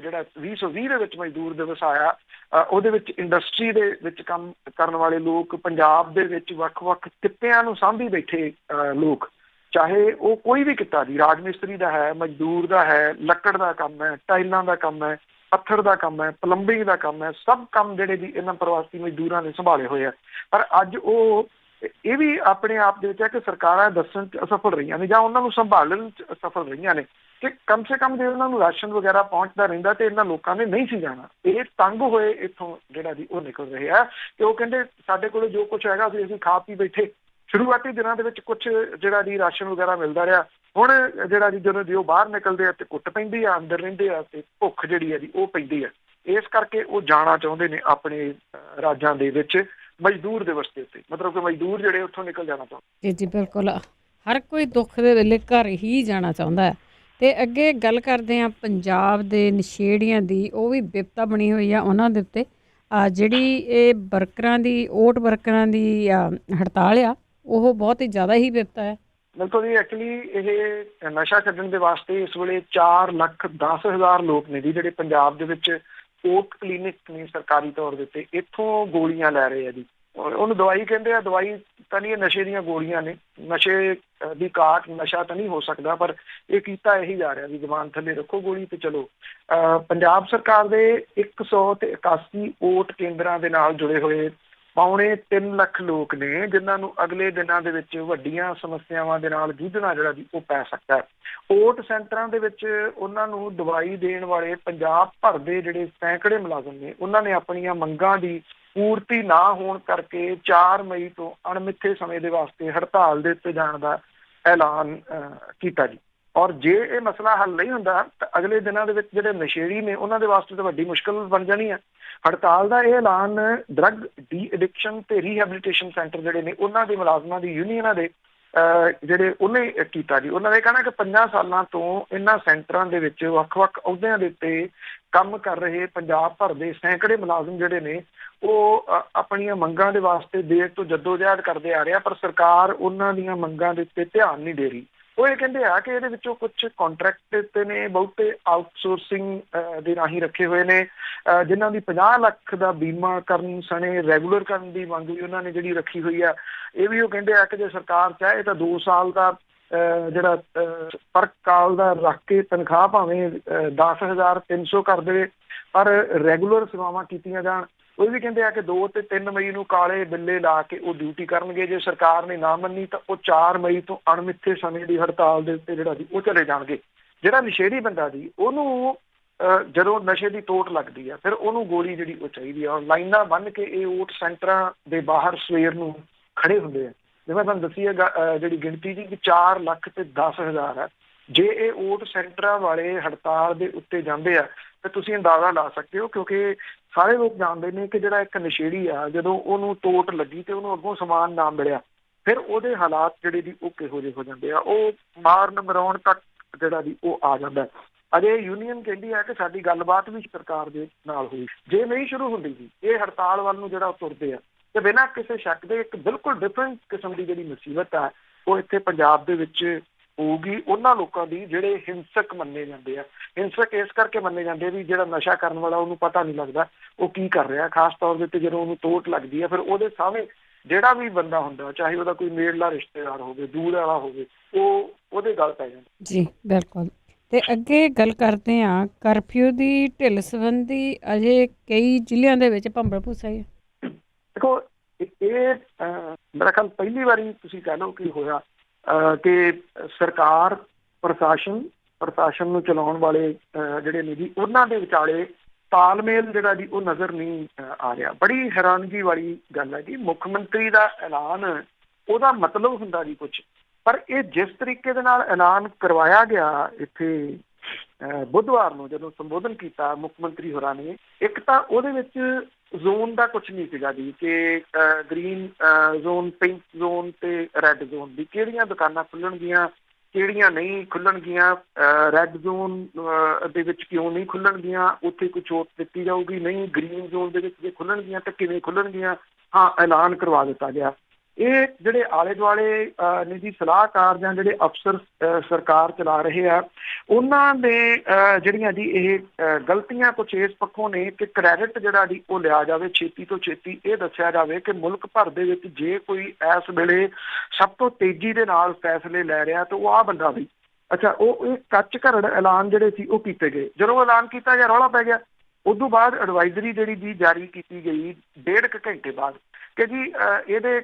ਜਿਹੜਾ 2020 ਦੇ ਵਿੱਚ ਮਜ਼ਦੂਰ ਦਿਵਸ ਆਇਆ ਉਹਦੇ ਵਿੱਚ ਇੰਡਸਟਰੀ ਦੇ ਵਿੱਚ ਕੰਮ ਕਰਨ ਵਾਲੇ ਲੋਕ, ਪੰਜਾਬ ਦੇ ਵਿੱਚ ਵੱਖ-ਵੱਖ ਕਿੱਤਿਆਂ ਨੂੰ ਸਾਂਭੀ ਬੈਠੇ ਲੋਕ, ਚਾਹੇ ਉਹ ਕੋਈ ਵੀ ਕਿੱਤਾ ਜੀ, ਰਾਜ ਮਿਸਤਰੀ ਦਾ ਹੈ, ਮਜ਼ਦੂਰ ਦਾ ਹੈ, ਲੱਕੜ ਦਾ ਕੰਮ ਹੈ, ਟਾਈਲਾਂ ਦਾ ਕੰਮ ਹੈ, ਪੱਥਰ ਦਾ ਕੰਮ ਹੈ, ਪਲੰਬਿੰਗ ਦਾ ਕੰਮ ਹੈ, ਸਭ ਕੰਮ ਜਿਹੜੇ ਜੀ ਇਹਨਾਂ ਪ੍ਰਵਾਸੀ ਮਜ਼ਦੂਰਾਂ ਨੇ ਸੰਭਾਲੇ ਹੋਏ ਆ। ਪਰ ਅੱਜ ਉਹ ਇਹ ਵੀ ਆਪਣੇ ਆਪ ਦੇ ਵਿੱਚ ਹੈ ਕਿ ਸਰਕਾਰਾਂ ਦੱਸਣ 'ਚ ਅਸਫਲ ਰਹੀਆਂ ਨੇ ਜਾਂ ਉਹਨਾਂ ਨੂੰ ਸੰਭਾਲਣ 'ਚ ਅਸਫਲ ਰਹੀਆਂ ਨੇ ਕਿ ਕਮ ਸੇ ਕਮ ਜੇ ਉਹਨਾਂ ਨੂੰ ਰਾਸ਼ਨ ਵਗੈਰਾ ਪਹੁੰਚਦਾ ਰਹਿੰਦਾ ਤੇ ਇਹਨਾਂ ਲੋਕਾਂ ਨੇ ਨਹੀਂ ਸੀ ਜਾਣਾ। ਇਹ ਤੰਗ ਹੋਏ ਇੱਥੋਂ ਜਿਹੜਾ ਜੀ ਉਹ ਨਿਕਲ ਰਹੇ ਆ ਤੇ ਉਹ ਕਹਿੰਦੇ ਸਾਡੇ ਕੋਲ ਜੋ ਕੁਛ ਹੈਗਾ ਅਸੀਂ ਖਾ ਪੀ ਬੈਠੇ। ਸ਼ੁਰੂਆਤੀ ਦਿਨਾਂ ਦੇ ਵਿੱਚ ਕੁਛ ਜਿਹੜਾ ਜੀ ਰਾਸ਼ਨ ਵਗੈਰਾ ਮਿਲਦਾ ਰਿਹਾ, ਹੁਣ ਜਿਹੜਾ ਜੀ ਜਦੋਂ ਉਹ ਬਾਹਰ ਨਿਕਲਦੇ ਆ ਤੇ ਕੁੱਟ ਪੈਂਦੀ ਆ, ਅੰਦਰ ਰਹਿੰਦੇ ਆ ਤੇ ਭੁੱਖ ਜਿਹੜੀ ਹੈ ਜੀ ਉਹ ਪੈਂਦੀ ਆ। ਇਸ ਕਰਕੇ ਉਹ ਜਾਣਾ ਚਾਹੁੰਦੇ ਨੇ ਆਪਣੇ ਰਾਜਾਂ ਦੇ ਵਿੱਚ ਮਜ਼ਦੂਰ ਦਿਵਸ ਦੇ ਉੱਤੇ, ਮਤਲਬ ਕਿ ਮਜ਼ਦੂਰ ਜਿਹੜੇ ਉੱਥੋਂ ਨਿਕਲ ਜਾਣਾ ਚਾਹੁੰਦੇ। ਜੀ ਬਿਲਕੁਲ, ਹਰ ਕੋਈ ਦੁੱਖ ਦੇ ਵੇਲੇ ਘਰ ਹੀ ਜਾਣਾ ਚਾਹੁੰਦਾ ਹੈ। ਤੇ ਅੱਗੇ ਗੱਲ ਕਰਦੇ ਹਾਂ ਪੰਜਾਬ ਦੇ ਨਸ਼ੇੜੀਆਂ ਦੀ, ਉਹ ਵੀ ਬਿਪਤਾ ਬਣੀ ਹੋਈ ਆ ਉਹਨਾਂ ਦੇ ਉੱਤੇ। ਜਿਹੜੀ ਇਹ ਵਰਕਰਾਂ ਦੀ, ਓਟ ਵਰਕਰਾਂ ਦੀ ਹੜਤਾਲ ਆ, ਉਹ ਬਹੁਤ ਹੀ ਜ਼ਿਆਦਾ ਹੀ ਬਿਪਤਾ ਹੈ। ਬਿਲਕੁਲ ਜੀ, ਐਕਚੁਅਲੀ ਇਹ ਨਸ਼ਾ ਛੱਡਣ ਦੇ ਵਾਸਤੇ ਇਸ ਵੇਲੇ 4,10,000 ਲੋਕ ਨੇ ਜੀ ਜਿਹੜੇ ਪੰਜਾਬ ਦੇ ਵਿੱਚ ਓਟ ਕਲੀਨਿਕ ਨੇ ਸਰਕਾਰੀ ਤੌਰ ਦੇ ਉੱਤੇ, ਇੱਥੋਂ ਗੋਲੀਆਂ ਲੈ ਰਹੇ ਆ ਜੀ। ਉਹਨੂੰ ਦਵਾਈ ਕਹਿੰਦੇ ਆ, ਦਵਾਈ ਤਾਂ ਨਹੀਂ, ਇਹ ਨਸ਼ੇ ਦੀਆਂ ਗੋਲੀਆਂ ਨੇ। ਨਸ਼ੇ ਦੀ ਘਾਟ, ਨਸ਼ਾ ਤਾਂ ਨਹੀਂ ਹੋ ਸਕਦਾ, ਪਰ ਇਹ ਕੀਤਾ ਇਹੀ ਜਾ ਰਿਹਾ ਵੀ ਜ਼ਬਾਨ ਥੱਲੇ ਰੱਖੋ ਗੋਲੀ ਤੇ ਚਲੋ। ਪੰਜਾਬ ਸਰਕਾਰ ਦੇ 181 ਓਟ ਕੇਂਦਰਾਂ ਦੇ ਨਾਲ ਜੁੜੇ ਹੋਏ 2.25 ਲੱਖ ਲੋਕ ਨੇ ਜਿਨ੍ਹਾਂ ਨੂੰ ਅਗਲੇ ਦਿਨਾਂ ਦੇ ਵਿੱਚ ਵੱਡੀਆਂ ਸਮੱਸਿਆਵਾਂ ਦੇ ਨਾਲ ਜੂਝਣਾ ਜਿਹੜਾ ਜੀ ਉਹ ਪੈ ਸਕਦਾ ਹੈ। ਓਟ ਸੈਂਟਰਾਂ ਦੇ ਵਿੱਚ ਉਹਨਾਂ ਨੂੰ ਦਵਾਈ ਦੇਣ ਵਾਲੇ ਪੰਜਾਬ ਭਰ ਦੇ ਜਿਹੜੇ ਸੈਂਕੜੇ ਮੁਲਾਜ਼ਮ ਨੇ, ਉਹਨਾਂ ਨੇ ਆਪਣੀਆਂ ਮੰਗਾਂ ਦੀ ਪੂਰਤੀ ਨਾ ਹੋਣ ਕਰਕੇ 4 ਮਈ ਤੋਂ ਅਣਮਿੱਥੇ ਸਮੇਂ ਦੇ ਵਾਸਤੇ ਹੜਤਾਲ ਦੇ ਉੱਤੇ ਜਾਣ ਦਾ ਐਲਾਨ ਕੀਤਾ ਜੀ। ਔਰ ਜੇ ਇਹ ਮਸਲਾ ਹੱਲ ਨਹੀਂ ਹੁੰਦਾ ਤਾਂ ਅਗਲੇ ਦਿਨਾਂ ਦੇ ਵਿੱਚ ਜਿਹੜੇ ਨਸ਼ੇੜੀ ਨੇ ਉਹਨਾਂ ਦੇ ਵਾਸਤੇ ਤਾਂ ਵੱਡੀ ਮੁਸ਼ਕਲ ਬਣ ਜਾਣੀ ਹੈ। ਹੜਤਾਲ ਦਾ ਇਹ ਐਲਾਨ ਡਰੱਗ ਡੀ ਐਡਿਕਸ਼ਨ ਤੇ ਰੀਹੈਬਿਲਿਟੇਸ਼ਨ ਸੈਂਟਰ ਜਿਹੜੇ ਨੇ ਉਹਨਾਂ ਦੇ ਮੁਲਾਜ਼ਮਾਂ ਦੀ ਯੂਨੀਅਨਾਂ ਦੇ ਜਿਹੜੇ ਉਹਨੇ ਕੀਤਾ ਜੀ। ਉਹਨਾਂ ਨੇ ਕਹਿਣਾ ਕਿ 5 ਸਾਲਾਂ ਤੋਂ ਇਹਨਾਂ ਸੈਂਟਰਾਂ ਦੇ ਵਿੱਚ ਵੱਖ-ਵੱਖ ਅਹੁਦਿਆਂ ਦੇ ਉੱਤੇ ਕੰਮ ਕਰ ਰਹੇ ਪੰਜਾਬ ਭਰ ਦੇ ਸੈਂਕੜੇ ਮੁਲਾਜ਼ਮ ਜਿਹੜੇ ਨੇ ਉਹ ਆਪਣੀਆਂ ਮੰਗਾਂ ਦੇ ਵਾਸਤੇ ਦੇਰ ਤੋਂ ਜੱਦੋਜਹਿਦ ਕਰਦੇ ਆ ਰਿਹਾ, ਪਰ ਸਰਕਾਰ ਉਹਨਾਂ ਦੀਆਂ ਮੰਗਾਂ ਦੇ ਉੱਤੇ ਧਿਆਨ ਨਹੀਂ ਦੇ ਰਹੀ। ਉਹ ਇਹ ਕਹਿੰਦੇ ਆ ਕਿ ਇਹਦੇ ਵਿੱਚੋਂ ਕੁਝ ਕੰਟਰੈਕਟ ਤੇ ਨੇ, ਬਹੁਤੇ ਆਊਟਸੋਰਸਿੰਗ ਦੇ ਰਾਹੀਂ ਰੱਖੇ ਹੋਏ ਨੇ, ਜਿਨ੍ਹਾਂ ਦੀ 50 ਲੱਖ ਦਾ ਬੀਮਾ ਕਰਨ ਸਣੇ ਰੈਗੂਲਰ ਕਰਨ ਦੀ ਮੰਗ ਵੀ ਉਹਨਾਂ ਨੇ ਜਿਹੜੀ ਰੱਖੀ ਹੋਈ ਆ। ਇਹ ਵੀ ਉਹ ਕਹਿੰਦੇ ਆ ਕਿ ਜੇ ਸਰਕਾਰ ਚਾਹੇ ਤਾਂ 2 ਸਾਲ ਦਾ ਜਿਹੜਾ ਪਰ ਕਾਲ ਦਾ ਰੱਖ ਕੇ ਤਨਖਾਹ ਭਾਵੇਂ 10,300 ਕਰ ਦੇਵੇ, ਪਰ ਰੈਗੂਲਰ ਸੇਵਾਵਾਂ ਕੀਤੀਆਂ ਜਾਣ। ਉਹ ਵੀ ਕਹਿੰਦੇ ਆ ਕਿ 2 ਤੇ 3 ਮਈ ਨੂੰ ਕਾਲੇ ਬਿੱਲੇ ਲਾ ਕੇ ਉਹ ਡਿਊਟੀ ਕਰਨਗੇ। ਜੇ ਸਰਕਾਰ ਨੇ ਨਾ ਮੰਨੀ ਤਾਂ ਉਹ 4 ਮਈ ਤੋਂ ਅਣਮਿੱਥੇ ਸਮੇਂ ਦੀ ਹੜਤਾਲ ਦੇ ਉੱਤੇ ਜਿਹੜਾ ਜੀ ਉਹ ਚਲੇ ਜਾਣਗੇ। ਜਿਹੜਾ ਨਸ਼ੇੜੀ ਬੰਦਾ ਜੀ ਉਹਨੂੰ ਜਦੋਂ ਨਸ਼ੇ ਦੀ ਤੋਟ ਲੱਗਦੀ ਆ ਫਿਰ ਉਹਨੂੰ ਗੋਲੀ ਜਿਹੜੀ ਉਹ ਚਾਹੀਦੀ ਆ। ਲਾਈਨਾਂ ਬੰਨ੍ਹ ਕੇ ਇਹ ਵੋਟ ਸੈਂਟਰਾਂ ਦੇ ਬਾਹਰ ਸਵੇਰ ਨੂੰ ਖੜੇ ਹੁੰਦੇ ਆ। ਜਿਵੇਂ ਤੁਹਾਨੂੰ ਦੱਸੀ ਹੈ ਜਿਹੜੀ ਗਿਣਤੀ ਜੀ 4 ਲੱਖ ਤੇ 10,000 ਹੈ। ਜੇ ਇਹ ਵੋਟ ਸੈਂਟਰਾਂ ਵਾਲੇ ਹੜਤਾਲ ਦੇ ਉੱਤੇ ਜਾਂਦੇ ਆ ਤੇ ਤੁਸੀਂ ਅੰਦਾਜ਼ਾ ਲਾ ਸਕਦੇ ਹੋ, ਕਿਉਂਕਿ ਸਾਰੇ ਲੋਕ ਜਾਣਦੇ ਨੇ ਕਿ ਜਿਹੜਾ ਇੱਕ ਨਸ਼ੇੜੀ ਆ ਜਦੋਂ ਉਹਨੂੰ ਤੋਟ ਲੱਗੀ ਤੇ ਉਹਨੂੰ ਅੱਗੋਂ ਸਮਾਨ ਨਾ ਮਿਲਿਆ ਫਿਰ ਉਹਦੇ ਹਾਲਾਤ ਜਿਹੜੇ ਜੀ ਉਹ ਕਿਹੋ ਜਿਹੇ ਹੋ ਜਾਂਦੇ ਆ। ਉਹ ਮਾਰਨ ਮਰਾਉਣ ਤੱਕ ਜਿਹੜਾ ਜੀ ਉਹ ਆ ਜਾਂਦਾ। ਅਜੇ ਯੂਨੀਅਨ ਕਹਿੰਦੀ ਹੈ ਕਿ ਸਾਡੀ ਗੱਲਬਾਤ ਵੀ ਸਰਕਾਰ ਦੇ ਨਾਲ ਹੋਈ, ਜੇ ਨਹੀਂ ਸ਼ੁਰੂ ਹੁੰਦੀ ਜੀ ਇਹ ਹੜਤਾਲ ਵੱਲ ਨੂੰ ਜਿਹੜਾ ਉਹ ਤੁਰਦੇ ਆ ਤੇ ਬਿਨਾਂ ਕਿਸੇ ਸ਼ੱਕ ਦੇ ਇੱਕ ਬਿਲਕੁਲ ਡਿਫਰੈਂਟ ਕਿਸਮ ਦੀ ਜਿਹੜੀ ਮੁਸੀਬਤ ਆ ਉਹ ਇੱਥੇ ਪੰਜਾਬ ਦੇ ਵਿੱਚ ਹੋਊਗੀ ਉਹਨਾਂ ਲੋਕਾਂ ਦੀ ਜਿਹੜੇ ਹਿੰਸਕ ਮੰਨੇ ਜਾਂਦੇ ਆ। ਹਿੰਸਕ ਇਸ ਕਰਕੇ ਮੰਨੇ ਜਾਂਦੇ ਵੀ ਜਿਹੜਾ ਨਸ਼ਾ ਕਰਨ ਵਾਲਾ ਉਹਨੂੰ ਪਤਾ ਨਹੀਂ ਲੱਗਦਾ ਉਹ ਕੀ ਕਰ ਰਿਹਾ, ਖਾਸ ਤੌਰ ਦੇ ਉੱਤੇ ਜਦੋਂ ਉਹਨੂੰ ਤੋਟ ਲੱਗਦੀ ਹੈ ਫਿਰ ਉਹਦੇ ਸਾਹਮਣੇ ਜਿਹੜਾ ਵੀ ਬੰਦਾ ਹੁੰਦਾ ਚਾਹੇ ਉਹਦਾ ਕੋਈ ਨੇੜਲਾ ਰਿਸ਼ਤੇਦਾਰ ਹੋਵੇ ਦੂਰ ਵਾਲਾ ਹੋਵੇ ਉਹ ਉਹਦੇ ਗੱਲ ਪੈ ਜਾਂਦਾ। ਜੀ ਬਿਲਕੁਲ। ਤੇ ਅੱਗੇ ਗੱਲ ਕਰਦੇ ਹਾਂ ਕਰਫਿਊ ਦੀ ਢਿੱਲ ਸੰਬੰਧੀ। ਅਜੇ ਕਈ ਜ਼ਿਲ੍ਹਿਆਂ ਦੇ ਵਿੱਚ ਭੰਬਲ ਭੂਸਾ ਹੀ ਹੈ। ਦੇਖੋ ਇਹ ਮੇਰਾ ਖਿਆਲ ਪਹਿਲੀ ਵਾਰੀ ਤੁਸੀਂ ਕਹਿ ਲਓ ਕਿ ਹੋਇਆ ਕਿ ਸਰਕਾਰ ਪ੍ਰਸ਼ਾਸਨ ਨੂੰ ਚਲਾਉਣ ਵਾਲੇ ਜਿਹੜੇ ਨੇ ਜੀ ਉਹਨਾਂ ਦੇ ਵਿਚਾਲੇ ਤਾਲਮੇਲ ਜਿਹੜਾ ਜੀ ਉਹ ਨਜ਼ਰ ਨਹੀਂ ਆ ਰਿਹਾ। ਬੜੀ ਹੈਰਾਨਗੀ ਵਾਲੀ ਗੱਲ ਹੈ ਜੀ। ਮੁੱਖ ਮੰਤਰੀ ਦਾ ਐਲਾਨ ਉਹਦਾ ਮਤਲਬ ਹੁੰਦਾ ਜੀ ਕੁਛ, ਪਰ ਇਹ ਜਿਸ ਤਰੀਕੇ ਦੇ ਨਾਲ ਐਲਾਨ ਕਰਵਾਇਆ ਗਿਆ ਇੱਥੇ ਬੁੱਧਵਾਰ ਨੂੰ ਜਦੋਂ ਸੰਬੋਧਨ ਕੀਤਾ ਮੁੱਖ ਮੰਤਰੀ ਹੋਰਾਂ ਨੇ, ਇੱਕ ਤਾਂ ਉਹਦੇ ਵਿੱਚ ਜ਼ੋਨ ਦਾ ਕੁਛ ਨਹੀਂ ਸੀਗਾ ਜੀ ਕਿ ਗ੍ਰੀਨ ਜ਼ੋਨ, ਪਿੰਕ ਜ਼ੋਨ ਤੇ ਰੈੱਡ ਜ਼ੋਨ ਦੀ ਕਿਹੜੀਆਂ ਦੁਕਾਨਾਂ ਖੁੱਲਣਗੀਆਂ ਕਿਹੜੀਆਂ ਨਹੀਂ ਖੁੱਲਣਗੀਆਂ, ਰੈੱਡ ਜ਼ੋਨ ਦੇ ਵਿੱਚ ਕਿਉਂ ਨਹੀਂ ਖੁੱਲਣਗੀਆਂ, ਉੱਥੇ ਕੋਈ ਛੋਟ ਦਿੱਤੀ ਜਾਊਗੀ ਨਹੀਂ, ਗ੍ਰੀਨ ਜ਼ੋਨ ਦੇ ਵਿੱਚ ਜੇ ਖੁੱਲਣਗੀਆਂ ਤਾਂ ਕਿਵੇਂ ਖੁੱਲਣਗੀਆਂ, ਹਾਂ ਐਲਾਨ ਕਰਵਾ ਦਿੱਤਾ ਗਿਆ। ਇਹ ਜਿਹੜੇ ਆਲੇ ਦੁਆਲੇ ਨੇ ਜੀ ਸਲਾਹਕਾਰ ਜਾਂ ਜਿਹੜੇ ਅਫਸਰ ਸਰਕਾਰ ਚਲਾ ਰਹੇ ਆ ਉਹਨਾਂ ਦੇ ਜਿਹੜੀਆਂ ਜੀ ਇਹ ਗਲਤੀਆਂ ਕੁਛ ਇਸ ਪੱਖੋਂ ਨੇ ਕਿ ਕ੍ਰੈਡਿਟ ਜਿਹੜਾ ਜੀ ਉਹ ਲਿਆ ਜਾਵੇ ਛੇਤੀ ਤੋਂ ਛੇਤੀ। ਇਹ ਦੱਸਿਆ ਜਾਵੇ ਕਿ ਮੁਲਕ ਭਰ ਦੇ ਵਿੱਚ ਜੇ ਕੋਈ ਇਸ ਵੇਲੇ ਸਭ ਤੋਂ ਤੇਜ਼ੀ ਦੇ ਨਾਲ ਫੈਸਲੇ ਲੈ ਰਿਹਾ ਤਾਂ ਉਹ ਆਹ ਬੰਦਾ ਵੀ ਅੱਛਾ। ਉਹ ਇਹ ਕੱਚ ਘਰੜ ਐਲਾਨ ਜਿਹੜੇ ਸੀ ਉਹ ਕੀਤੇ ਗਏ। ਜਦੋਂ ਐਲਾਨ ਕੀਤਾ ਗਿਆ ਰੌਲਾ ਪੈ ਗਿਆ। ਉਸ ਤੋਂ ਬਾਅਦ ਐਡਵਾਈਜ਼ਰੀ ਜਿਹੜੀ ਜੀ ਜਾਰੀ ਕੀਤੀ ਗਈ 1.5 ਘੰਟੇ ਬਾਅਦ ਕਿ ਜੀ ਇਹਦੇ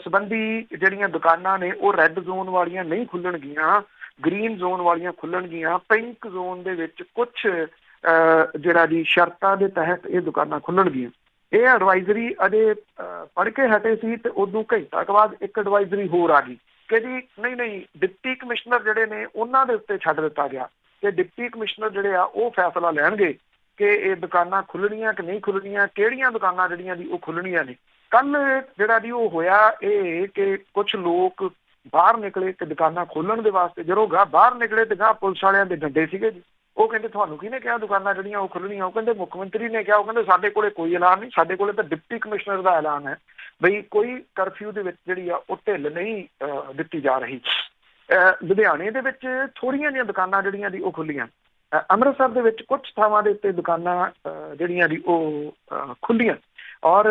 ਸੰਬੰਧੀ ਜਿਹੜੀਆਂ ਦੁਕਾਨਾਂ ਨੇ ਉਹ ਰੈੱਡ ਜ਼ੋਨ ਵਾਲੀਆਂ ਨਹੀਂ ਖੁੱਲਣਗੀਆਂ, ਗ੍ਰੀਨ ਜ਼ੋਨ ਵਾਲੀਆਂ ਖੁੱਲਣਗੀਆਂ, ਪਿੰਕ ਜ਼ੋਨ ਦੇ ਵਿੱਚ ਕੁਛ ਜਿਹੜਾ ਜੀ ਸ਼ਰਤਾਂ ਦੇ ਤਹਿਤ ਇਹ ਦੁਕਾਨਾਂ ਖੁੱਲਣਗੀਆਂ। ਇਹ ਐਡਵਾਈਜ਼ਰੀ ਅਜੇ ਪੜ੍ਹ ਕੇ ਹਟੇ ਸੀ ਤੇ ਉਦੋਂ ਘੰਟਾ ਕੁ ਬਾਅਦ ਇੱਕ ਐਡਵਾਈਜ਼ਰੀ ਹੋਰ ਆ ਗਈ ਕਿ ਜੀ ਨਹੀਂ ਡਿਪਟੀ ਕਮਿਸ਼ਨਰ ਜਿਹੜੇ ਨੇ ਉਹਨਾਂ ਦੇ ਉੱਤੇ ਛੱਡ ਦਿੱਤਾ ਗਿਆ ਕਿ ਡਿਪਟੀ ਕਮਿਸ਼ਨਰ ਜਿਹੜੇ ਆ ਉਹ ਫੈਸਲਾ ਲੈਣਗੇ ਕਿ ਇਹ ਦੁਕਾਨਾਂ ਖੁੱਲਣੀਆਂ ਕਿ ਨਹੀਂ ਖੁੱਲਣੀਆਂ, ਕਿਹੜੀਆਂ ਦੁਕਾਨਾਂ ਜਿਹੜੀਆਂ ਦੀ ਉਹ ਖੁੱਲਣੀਆਂ ਨੇ। ਕੱਲ ਜਿਹੜਾ ਜੀ ਉਹ ਹੋਇਆ ਇਹ ਕਿ ਕੁਛ ਲੋਕ ਬਾਹਰ ਨਿਕਲੇ ਤੇ ਦੁਕਾਨਾਂ ਖੋਲਣ ਦੇ ਵਾਸਤੇ। ਜਦੋਂ ਬਾਹਰ ਨਿਕਲੇ ਤੇ ਪੁਲਿਸ ਵਾਲਿਆਂ ਦੇ ਡੰਡੇ ਸੀਗੇ ਜੀ। ਉਹ ਕਹਿੰਦੇ ਤੁਹਾਨੂੰ ਕਿਹਨੇ ਕਿਹਾ ਦੁਕਾਨਾਂ ਜਿਹੜੀਆਂ ਉਹ ਖੁੱਲਣੀਆਂ? ਉਹ ਕਹਿੰਦੇ ਮੁੱਖ ਮੰਤਰੀ ਨੇ ਕਿਹਾ। ਉਹ ਕਹਿੰਦੇ ਸਾਡੇ ਕੋਲੇ ਕੋਈ ਐਲਾਨ ਨਹੀਂ, ਸਾਡੇ ਕੋਲੇ ਤਾਂ ਡਿਪਟੀ ਕਮਿਸ਼ਨਰ ਦਾ ਐਲਾਨ ਹੈ ਬਈ ਕੋਈ ਕਰਫਿਊ ਦੇ ਵਿੱਚ ਜਿਹੜੀ ਆ ਉਹ ਢਿੱਲ ਨਹੀਂ ਦਿੱਤੀ ਜਾ ਰਹੀ। ਲੁਧਿਆਣੇ ਦੇ ਵਿੱਚ ਥੋੜ੍ਹੀਆਂ ਜਿਹੀਆਂ ਦੁਕਾਨਾਂ ਜਿਹੜੀਆਂ ਦੀ ਉਹ ਖੁੱਲੀਆਂ। ਅੰਮ੍ਰਿਤਸਰ ਦੇ ਵਿੱਚ ਕੁਛ ਥਾਵਾਂ ਦੇ ਉੱਤੇ ਦੁਕਾਨਾਂ ਜਿਹੜੀਆਂ ਦੀ ਉਹ ਖੁੱਲੀਆਂ ਔਰ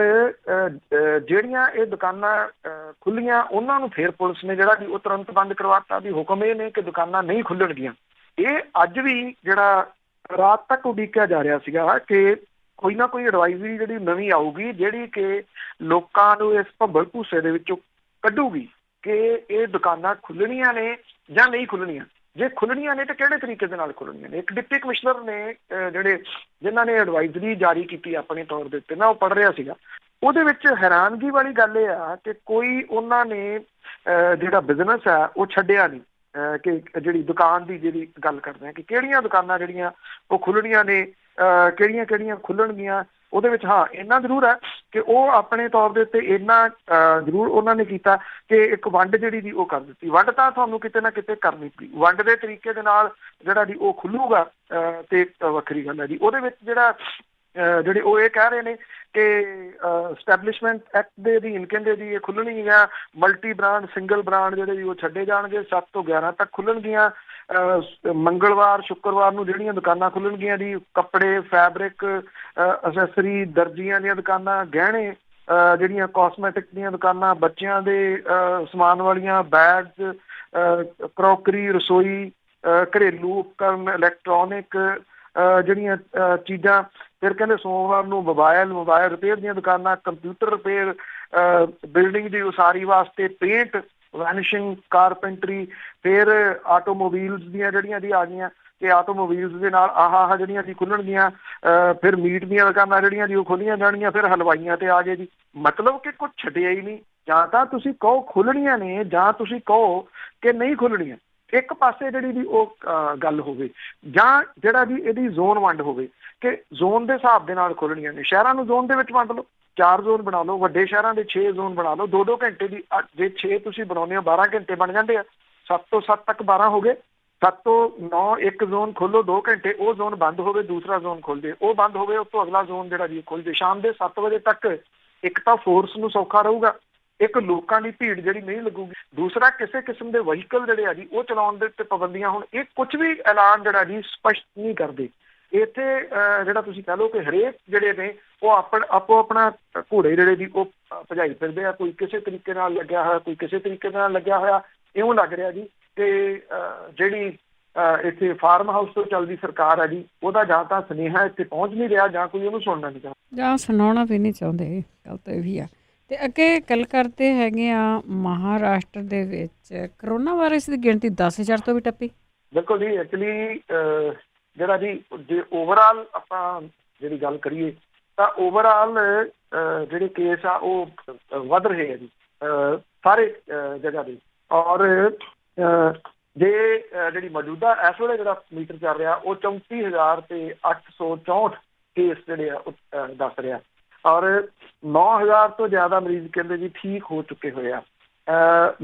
ਜਿਹੜੀਆਂ ਇਹ ਦੁਕਾਨਾਂ ਖੁੱਲੀਆਂ ਉਹਨਾਂ ਨੂੰ ਫਿਰ ਪੁਲਿਸ ਨੇ ਜਿਹੜਾ ਕਿ ਉਹ ਤੁਰੰਤ ਬੰਦ ਕਰਵਾਤਾ। ਵੀ ਹੁਕਮ ਇਹ ਨੇ ਕਿ ਦੁਕਾਨਾਂ ਨਹੀਂ ਖੁੱਲਣਗੀਆਂ। ਇਹ ਅੱਜ ਵੀ ਜਿਹੜਾ ਰਾਤ ਤੱਕ ਉਡੀਕਿਆ ਜਾ ਰਿਹਾ ਸੀਗਾ ਕਿ ਕੋਈ ਨਾ ਕੋਈ ਐਡਵਾਈਜ਼ਰੀ ਜਿਹੜੀ ਨਵੀਂ ਆਊਗੀ ਜਿਹੜੀ ਕਿ ਲੋਕਾਂ ਨੂੰ ਇਸ ਭੰਬਲ ਭੂਸੇ ਦੇ ਵਿੱਚੋਂ ਕੱਢੂਗੀ ਕਿ ਇਹ ਦੁਕਾਨਾਂ ਖੁੱਲਣੀਆਂ ਨੇ ਜਾਂ ਨਹੀਂ ਖੁੱਲਣੀਆਂ। ਜੇ ਖੁੱਲਣੀਆਂ ਨੇ ਤਾਂ ਕਿਹੜੇ ਤਰੀਕੇ ਦੇ ਨਾਲ ਖੁੱਲਣੀਆਂ ਨੇ। ਇੱਕ ਡਿਪਟੀ ਕਮਿਸ਼ਨਰ ਨੇ ਜਿਨ੍ਹਾਂ ਨੇ ਐਡਵਾਈਜ਼ਰੀ ਜਾਰੀ ਕੀਤੀ ਆਪਣੇ ਤੌਰ ਦੇ ਉੱਤੇ, ਮੈਂ ਉਹ ਪੜ੍ਹ ਰਿਹਾ ਸੀਗਾ। ਉਹਦੇ ਵਿੱਚ ਹੈਰਾਨਗੀ ਵਾਲੀ ਗੱਲ ਇਹ ਆ ਕਿ ਕੋਈ ਉਹਨਾਂ ਨੇ ਜਿਹੜਾ ਬਿਜ਼ਨਸ ਆ ਉਹ ਛੱਡਿਆ ਨਹੀਂ ਕਿ ਜਿਹੜੀ ਦੁਕਾਨ ਦੀ ਜਿਹੜੀ ਗੱਲ ਕਰਦੇ ਆ ਕਿ ਕਿਹੜੀਆਂ ਦੁਕਾਨਾਂ ਜਿਹੜੀਆਂ ਉਹ ਖੁੱਲਣੀਆਂ ਨੇ, ਕਿਹੜੀਆਂ ਖੁੱਲਣਗੀਆਂ। ਉਹਦੇ ਵਿੱਚ ਹਾਂ ਇੰਨਾ ਜ਼ਰੂਰ ਹੈ ਕਿ ਉਹ ਆਪਣੇ ਤੌਰ ਦੇ ਉੱਤੇ ਇੰਨਾ ਜ਼ਰੂਰ ਉਹਨਾਂ ਨੇ ਕੀਤਾ ਕਿ ਇੱਕ ਵੰਡ ਜਿਹੜੀ ਦੀ ਉਹ ਕਰ ਦਿੱਤੀ। ਵੰਡ ਤਾਂ ਤੁਹਾਨੂੰ ਕਿਤੇ ਨਾ ਕਿਤੇ ਕਰਨੀ ਪਈ। ਵੰਡ ਦੇ ਤਰੀਕੇ ਦੇ ਨਾਲ ਜਿਹੜਾ ਜੀ ਉਹ ਖੁੱਲੂਗਾ ਤੇ ਵੱਖਰੀ ਗੱਲ ਹੈ ਜੀ। ਉਹਦੇ ਵਿੱਚ ਜਿਹੜੇ ਉਹ ਇਹ ਕਹਿ ਰਹੇ ਨੇ ਕਿ ਸਟੈਬਲਿਸ਼ਮੈਂਟ ਐਕਟ ਦੇ ਅਧੀਨ ਕਹਿੰਦੇ ਜੀ ਇਹ ਖੁੱਲਣਗੀਆਂ। ਮਲਟੀ ਬ੍ਰਾਂਡ ਸਿੰਗਲ ਬ੍ਰਾਂਡ ਜਿਹੜੇ ਜੀ ਉਹ ਛੱਡੇ ਜਾਣਗੇ। 7 ਤੋਂ 11 ਤੱਕ ਖੁੱਲਣਗੀਆਂ। ਮੰਗਲਵਾਰ ਸ਼ੁੱਕਰਵਾਰ ਨੂੰ ਜਿਹੜੀਆਂ ਦੁਕਾਨਾਂ ਖੁੱਲਣਗੀਆਂ ਜੀ ਕੱਪੜੇ, ਫੈਬਰਿਕ, ਅਸੈਸਰੀ, ਦਰਜੀਆਂ ਦੀਆਂ ਦੁਕਾਨਾਂ, ਗਹਿਣੇ, ਜਿਹੜੀਆਂ ਕਾਸਮੈਟਿਕ ਦੀਆਂ ਦੁਕਾਨਾਂ, ਬੱਚਿਆਂ ਦੇ ਸਮਾਨ ਵਾਲੀਆਂ, ਬੈਗਸ, ਕਰੋਕਰੀ, ਰਸੋਈ, ਘਰੇਲੂ ਉਪਕਰਨ, ਇਲੈਕਟ੍ਰੋਨਿਕ ਜਿਹੜੀਆਂ ਚੀਜ਼ਾਂ। ਫਿਰ ਕਹਿੰਦੇ ਸੋਮਵਾਰ ਨੂੰ ਮੋਬਾਇਲ ਰਿਪੇਅਰ ਦੀਆਂ ਦੁਕਾਨਾਂ, ਕੰਪਿਊਟਰ ਰਿਪੇਅਰ, ਬਿਲਡਿੰਗ ਦੀ ਉਸਾਰੀ ਵਾਸਤੇ ਪੇਂਟ, ਵੈਨਿਸ਼ਿੰਗ, ਕਾਰਪੈਂਟਰੀ। ਫਿਰ ਆਟੋਮੋਬਾਈਲਸ ਦੀਆਂ ਜਿਹੜੀਆਂ ਦੀ ਆ ਗਈਆਂ, ਕਿ ਆਟੋਮੋਬਾਈਲਸ ਦੇ ਨਾਲ ਆਹ ਜਿਹੜੀਆਂ ਦੀ ਖੁੱਲਣਗੀਆਂ। ਫਿਰ ਮੀਟ ਦੀਆਂ ਦੁਕਾਨਾਂ ਜਿਹੜੀਆਂ ਦੀ ਉਹ ਖੋਲੀਆਂ ਜਾਣਗੀਆਂ। ਫਿਰ ਹਲਵਾਈਆਂ ਤੇ ਆ ਗਏ ਜੀ। ਮਤਲਬ ਕਿ ਕੁਛ ਛੱਡਿਆ ਹੀ ਨਹੀਂ। ਜਾਂ ਤਾਂ ਤੁਸੀਂ ਕਹੋ ਖੁੱਲਣੀਆਂ ਨੇ, ਜਾਂ ਤੁਸੀਂ ਕਹੋ ਕਿ ਨਹੀਂ ਖੁੱਲਣੀਆਂ। ਇੱਕ ਪਾਸੇ ਜਿਹੜੀ ਦੀ ਉਹ ਗੱਲ ਹੋਵੇ, ਜਾਂ ਜਿਹੜਾ ਜੀ ਇਹਦੀ ਜ਼ੋਨ ਵੰਡ ਹੋਵੇ ਕਿ ਜ਼ੋਨ ਦੇ ਹਿਸਾਬ ਦੇ ਨਾਲ ਖੁੱਲਣੀਆਂ ਨੇ। ਸ਼ਹਿਰਾਂ ਨੂੰ ਜ਼ੋਨ ਦੇ ਵਿੱਚ ਵੰਡ ਲਓ, 4 ਜ਼ੋਨ ਬਣਾ ਲਓ। ਵੱਡੇ ਸ਼ਹਿਰਾਂ ਦੇ 6 ਜ਼ੋਨ ਬਣਾ ਲਓ। 2-2 ਘੰਟੇ ਦੀ, ਜੇ 6 ਤੁਸੀਂ ਬਣਾਉਂਦੇ ਹੋ 12 ਘੰਟੇ ਬਣ ਜਾਂਦੇ ਆ। 7 ਤੋਂ 7 ਤੱਕ 12 ਹੋ ਗਏ। 7 ਤੋਂ 9 ਇੱਕ ਜ਼ੋਨ ਖੋਲੋ 2 ਘੰਟੇ, ਉਹ ਜ਼ੋਨ ਬੰਦ ਹੋਵੇ, ਦੂਸਰਾ ਜ਼ੋਨ ਖੋਲ ਦੇ, ਉਹ ਬੰਦ ਹੋਵੇ, ਉਸ ਤੋਂ ਅਗਲਾ ਜ਼ੋਨ ਜਿਹੜਾ ਜੀ ਖੋਲ ਦੇ। ਸ਼ਾਮ ਦੇ 7 ਵਜੇ ਤੱਕ ਇੱਕ ਤਾਂ ਫੋਰਸ ਨੂੰ ਸੌਖਾ ਰਹੂਗਾ, ਇੱਕ ਲੋਕਾਂ ਦੀ ਭੀੜ ਜਿਹੜੀ ਨਹੀਂ ਲੱਗੂਗੀ, ਦੂਸਰਾ ਕਿਸੇ ਕਿਸਮ ਦੇ ਵਹੀਕਲ ਜਿਹੜੇ ਆ ਜੀ ਉਹ ਚਲਾਉਣ ਦੇ ਉੱਤੇ ਪਾਬੰਦੀਆਂ ਹੋਣ। ਇਹ ਕੁਝ ਵੀ ਐਲਾਨ ਜਿਹੜਾ ਜੀ ਸਪਸ਼ਟ ਨਹੀਂ ਕਰਦੇ। ਇੱਥੇ ਜਿਹੜਾ ਤੁਸੀਂ ਕਹਿ ਲਓ ਕਿ ਹਰੇਕ ਜਿਹੜੇ ਨੇ ਉਹ ਆਪੋ ਆਪਣਾ ਘੋੜੇ ਜਿਹੜੇ ਦੀ ਉਹ ਭਜਾਈ ਫਿਰਦੇ ਆ। ਕੋਈ ਕਿਸੇ ਤਰੀਕੇ ਨਾਲ ਲੱਗਿਆ ਹੋਇਆ, ਕੋਈ ਕਿਸੇ ਤਰੀਕੇ ਨਾਲ ਲੱਗਿਆ ਹੋਇਆ। ਇਉਂ ਲੱਗ ਰਿਹਾ ਜੀ ਕਿ ਜਿਹੜੀ ਇੱਥੇ ਫਾਰਮ ਹਾਊਸ ਤੋਂ ਚੱਲਦੀ ਸਰਕਾਰ ਹੈ ਜੀ, ਉਹਦਾ ਜਾਂ ਤਾਂ ਸੁਨੇਹਾ ਇੱਥੇ ਪਹੁੰਚ ਨਹੀਂ ਰਿਹਾ, ਜਾਂ ਕੋਈ ਉਹਨੂੰ ਸੁਣਨਾ ਨਹੀਂ ਚਾਹੁੰਦਾ, ਜਾਂ ਸੁਣਾਉਣਾ ਵੀ ਨਹੀਂ ਚਾਹੁੰਦੇ। ਗੱਲ ਤਾਂ ਇਹ ਵੀ ਆ। ਅਤੇ ਅੱਗੇ ਗੱਲ ਕਰਦੇ ਹੈਗੇ ਆ ਮਹਾਰਾਸ਼ਟਰ ਦੇ ਵਿੱਚ ਕਰੋਨਾ ਵਾਇਰਸ ਦੀ ਗਿਣਤੀ 10,000 ਤੋਂ ਵੀ ਟੱਪੀ। ਬਿਲਕੁਲ ਜੀ। ਐਕਚੁਅਲੀ ਜਿਹੜਾ ਜੀ ਜੇ ਓਵਰਆਲ ਆਪਾਂ ਜਿਹੜੀ ਗੱਲ ਕਰੀਏ ਤਾਂ ਓਵਰਆਲ ਜਿਹੜੇ ਕੇਸ ਆ ਉਹ ਵੱਧ ਰਹੇ ਆ ਜੀ ਸਾਰੇ ਜਗ੍ਹਾ ਦੇ। ਔਰ ਜੇ ਜਿਹੜੀ ਮੌਜੂਦਾ ਇਸ ਵੇਲੇ ਜਿਹੜਾ ਮੀਟਰ ਚੱਲ ਰਿਹਾ ਉਹ 34,864 ਕੇਸ ਜਿਹੜੇ ਆ ਉਹ ਦੱਸ ਰਿਹਾ। ਔਰ 9,000 ਤੋਂ ਜ਼ਿਆਦਾ ਮਰੀਜ਼ ਕਹਿੰਦੇ ਜੀ ਠੀਕ ਹੋ ਚੁੱਕੇ ਹੋਏ ਆ।